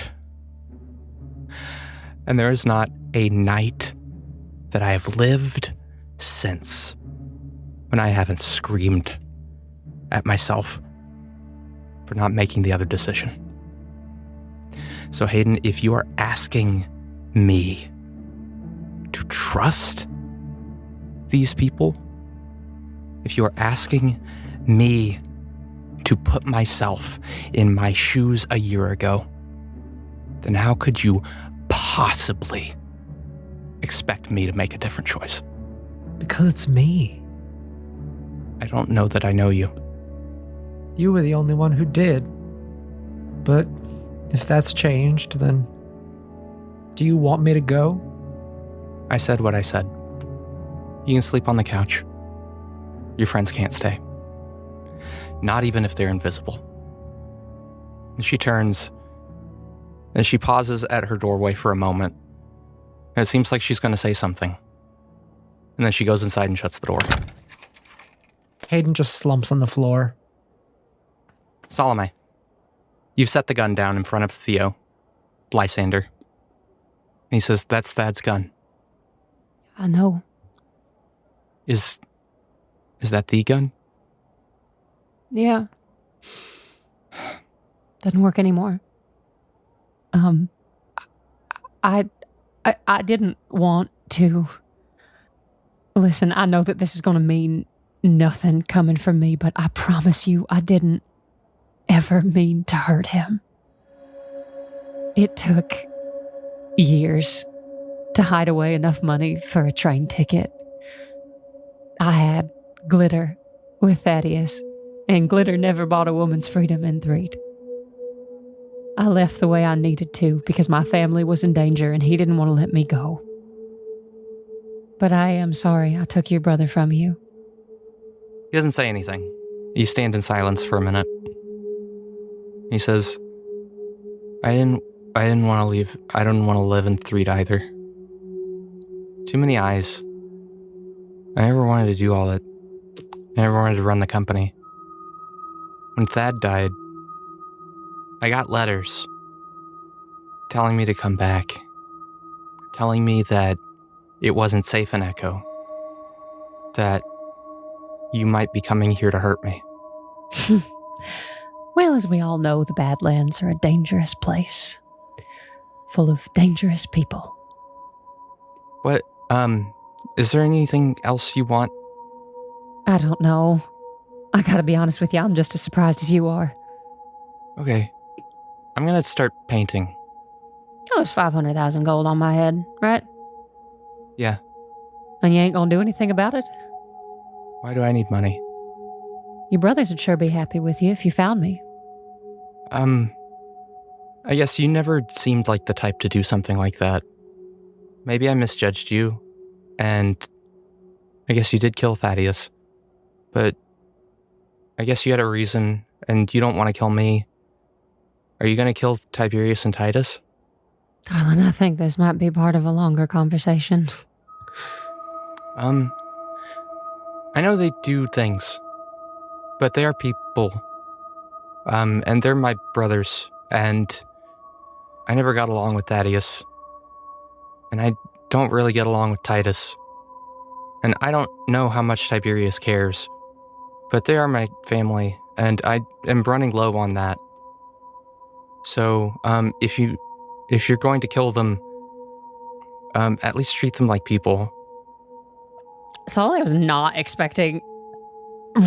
And there is not a night that I have lived since when I haven't screamed at myself for not making the other decision. So Hayden, if you are asking me to trust these people, if you are asking me to put myself in my shoes a year ago, then how could you possibly expect me to make a different choice? Because it's me. I don't know that I know you. You were the only one who did. But if that's changed, then do you want me to go? I said what I said. You can sleep on the couch. Your friends can't stay. Not even if they're invisible. And she turns, and she pauses at her doorway for a moment. And it seems like she's going to say something. And then she goes inside and shuts the door. Hayden just slumps on the floor. Salome, you've set the gun down in front of Theo, Lysander. And he says, that's Thad's gun. I know. Is that the gun? Yeah. Doesn't work anymore. I didn't want to. Listen, I know that this is going to mean nothing coming from me, but I promise you I didn't ever mean to hurt him. It took years to hide away enough money for a train ticket. I had glitter with Thaddeus, and glitter never bought a woman's freedom in Threed. I left the way I needed to because my family was in danger and he didn't want to let me go. But I am sorry I took your brother from you. He doesn't say anything. You stand in silence for a minute. He says, I didn't want to leave. I don't want to live in Threed either. Too many eyes. I never wanted to do all that. I never wanted to run the company. When Thad died, I got letters telling me to come back. Telling me that it wasn't safe in Echo. That you might be coming here to hurt me. Well, as we all know, the Badlands are a dangerous place. Full of dangerous people. What, is there anything else you want? I don't know. I gotta be honest with you, I'm just as surprised as you are. Okay. I'm gonna start painting. You know, it's 500,000 gold on my head, right? Yeah. And you ain't gonna do anything about it? Why do I need money? Your brothers would sure be happy with you if you found me. I guess you never seemed like the type to do something like that. Maybe I misjudged you, and I guess you did kill Thaddeus. But I guess you had a reason, and you don't want to kill me. Are you going to kill Tiberius and Titus? Darling, I think this might be part of a longer conversation. I know they do things, but they are people. And they're my brothers, and I never got along with Thaddeus. And I don't really get along with Titus. And I don't know how much Tiberius cares, but they are my family, and I am running low on that. So, if you're going to kill them, at least treat them like people. Salome was not expecting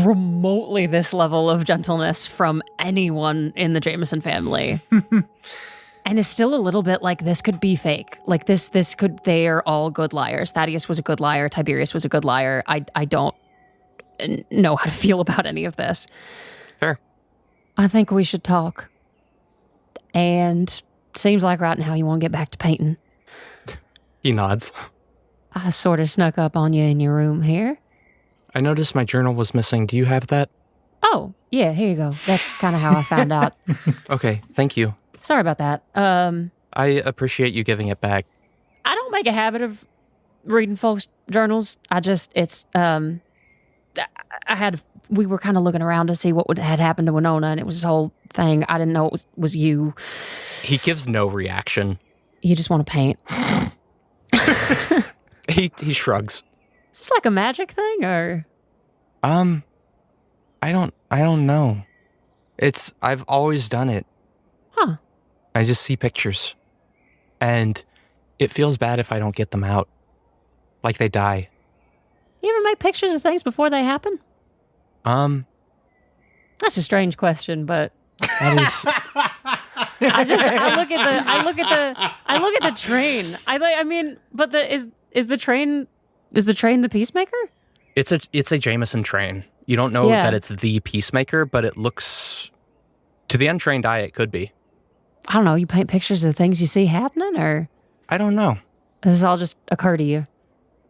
remotely this level of gentleness from anyone in the Jameson family. And it's still a little bit like this could be fake. Like they are all good liars. Thaddeus was a good liar. Tiberius was a good liar. I don't know how to feel about any of this. Fair. I think we should talk. And seems like right now you want to get back to painting. He nods. I sort of snuck up on you in your room here. I noticed my journal was missing. Do you have that? Oh, yeah, here you go. That's kind of how I found out. Okay, thank you. Sorry about that. I appreciate you giving it back. I don't make a habit of reading folks' journals. We were kind of looking around to see what had happened to Winona, and it was this whole thing. I didn't know it was you. He gives no reaction. You just want to paint. He shrugs. Is this like a magic thing, or? I don't know. I've always done it. Huh. I just see pictures. And it feels bad if I don't get them out. Like they die. You ever make pictures of things before they happen? That's a strange question, but That is... I look at the train. Is the train the peacemaker? It's a Jameson train. You don't know Yeah. that it's the peacemaker, but it looks... To the untrained eye, it could be. I don't know. You paint pictures of things you see happening, or I don't know. does this all just occur to you?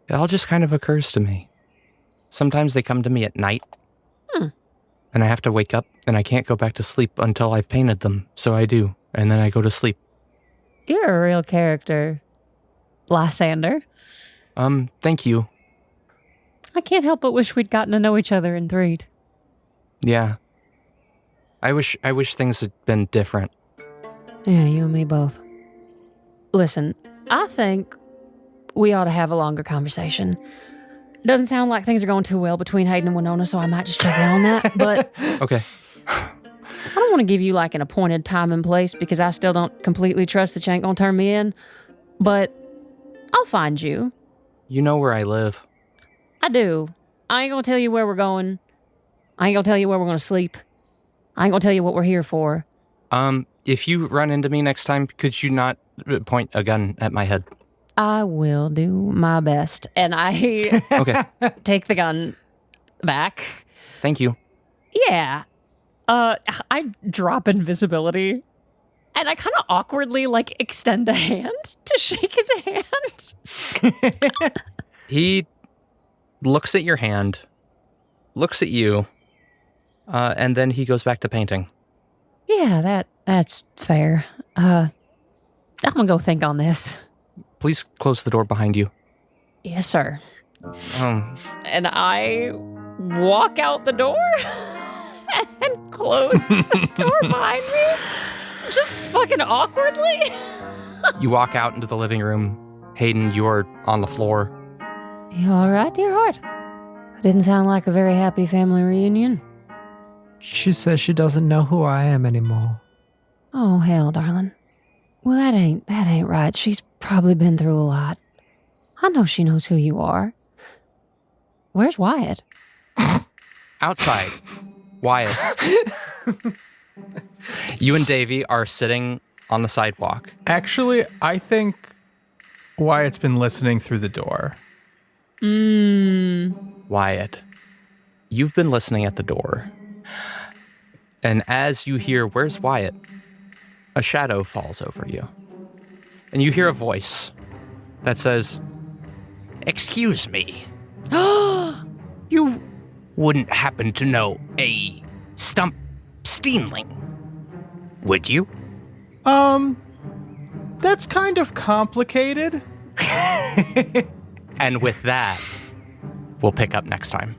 It all just kind of occurs to me. Sometimes they come to me at night. And I have to wake up, and I can't go back to sleep until I've painted them. So I do. And then I go to sleep. You're a real character, Lysander. Thank you. I can't help but wish we'd gotten to know each other in Threed. Yeah. I wish things had been different. Yeah, you and me both. Listen, I think we ought to have a longer conversation. Doesn't sound like things are going too well between Hayden and Winona, so I might just check in on that. But Okay. I don't want to give you like an appointed time and place because I still don't completely trust that you ain't gonna turn me in. But I'll find you. You know where I live. I do. I ain't gonna tell you where we're going. I ain't gonna tell you where we're gonna sleep. I ain't gonna tell you what we're here for. If you run into me next time, could you not point a gun at my head? I will do my best. And I Okay. take the gun back. Thank you. Yeah. I drop invisibility. And I kind of awkwardly like extend a hand to shake his hand. He looks at your hand, looks at you, and then he goes back to painting. Yeah, that's fair. I'm gonna go think on this. Please close the door behind you. Yes, sir. Um, And I walk out the door and close the door behind me. Just fucking awkwardly. you walk out into the living room. Hayden, you're on the floor. You all right, dear heart? Didn't sound like a very happy family reunion. She says she doesn't know who I am anymore. Oh, hell, darling. Well, that ain't right. She's probably been through a lot. I know she knows who you are. Where's Wyatt? Outside. Wyatt. You and Davy are sitting on the sidewalk. Actually, I think Wyatt's been listening through the door. Wyatt, you've been listening at the door. And as you hear, "Where's Wyatt?" a shadow falls over you. And you hear a voice that says, "Excuse me. You wouldn't happen to know a Stump Steenling, would you?" That's kind of complicated. And with that, we'll pick up next time.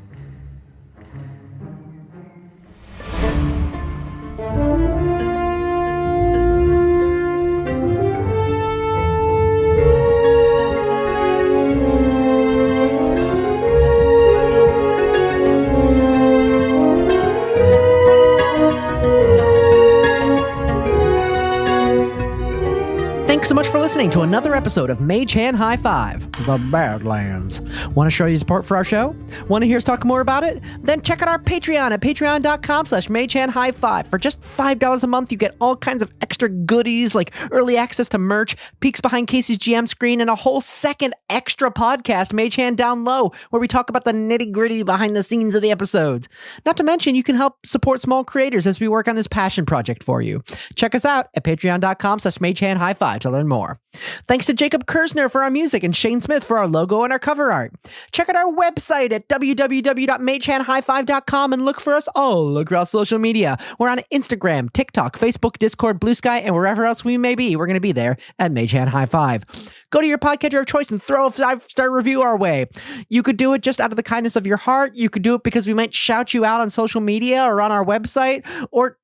Thanks so much for listening to another episode of Mage Hand High Five, The Badlands. Want to show your support for our show? Want to hear us talk more about it? Then check out our Patreon at patreon.com/magehandhigh5. For just $5 a month, you get all kinds of extra goodies like early access to merch, peeks behind Casey's GM screen, and a whole second extra podcast, Mage Hand Down Low, where we talk about the nitty-gritty behind the scenes of the episodes. Not to mention, you can help support small creators as we work on this passion project for you. Check us out at patreon.com/magehandhigh5 to learn more. Thanks to Jacob Kersner for our music and Shane Smith for our logo and our cover art. Check out our website at www.magehandhigh5.com and look for us all across social media. We're on Instagram, TikTok, Facebook, Discord, Blue Sky, and wherever else we may be. We're going to be there at Mage Hand High Five. Go to your podcatcher of choice and throw a 5-star review our way. You could do it just out of the kindness of your heart. You could do it because we might shout you out on social media or on our website. Or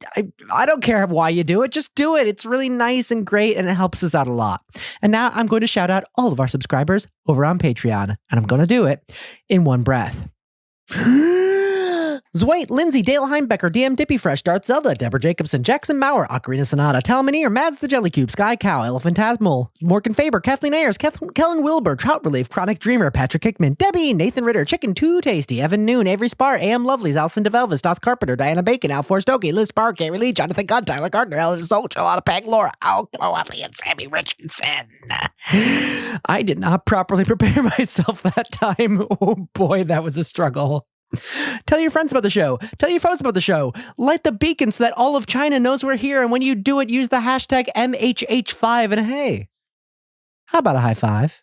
I don't care why you do it. Just do it. It's really nice and great, and it helps us out a lot. And now I'm going to shout out all of our subscribers over on Patreon, and I'm going to do it in one breath. Zwait, Lindsay, Dale Heimbecker, DM Dippy Fresh, Darth Zelda, Deborah Jacobson, Jackson Maurer, Ocarina Sonata, Talmaneer, Mads the Jelly Cube, Sky Cow, Elephantasmal, Morgan Faber, Kathleen Ayers, Kellen Wilbur, Trout Relief, Chronic Dreamer, Patrick Hickman, Debbie, Nathan Ritter, Chicken Too Tasty, Evan Noon, Avery Spar, AM Lovelies, Alison DeVelvis, Dos Carpenter, Diana Bacon, Al Forstoke, Liz Spark, Gary Lee, Jonathan Gunn, Tyler Gardner, Alice Solch, Alana Peg, Laura, Al Kilowattley, and Sammy Richardson. I did not properly prepare myself that time. Oh boy, that was a struggle. Tell your friends about the show. Tell your foes about the show. Light the beacon so that all of China knows we're here. And when you do it, use the hashtag MHH5. And hey, how about a high five?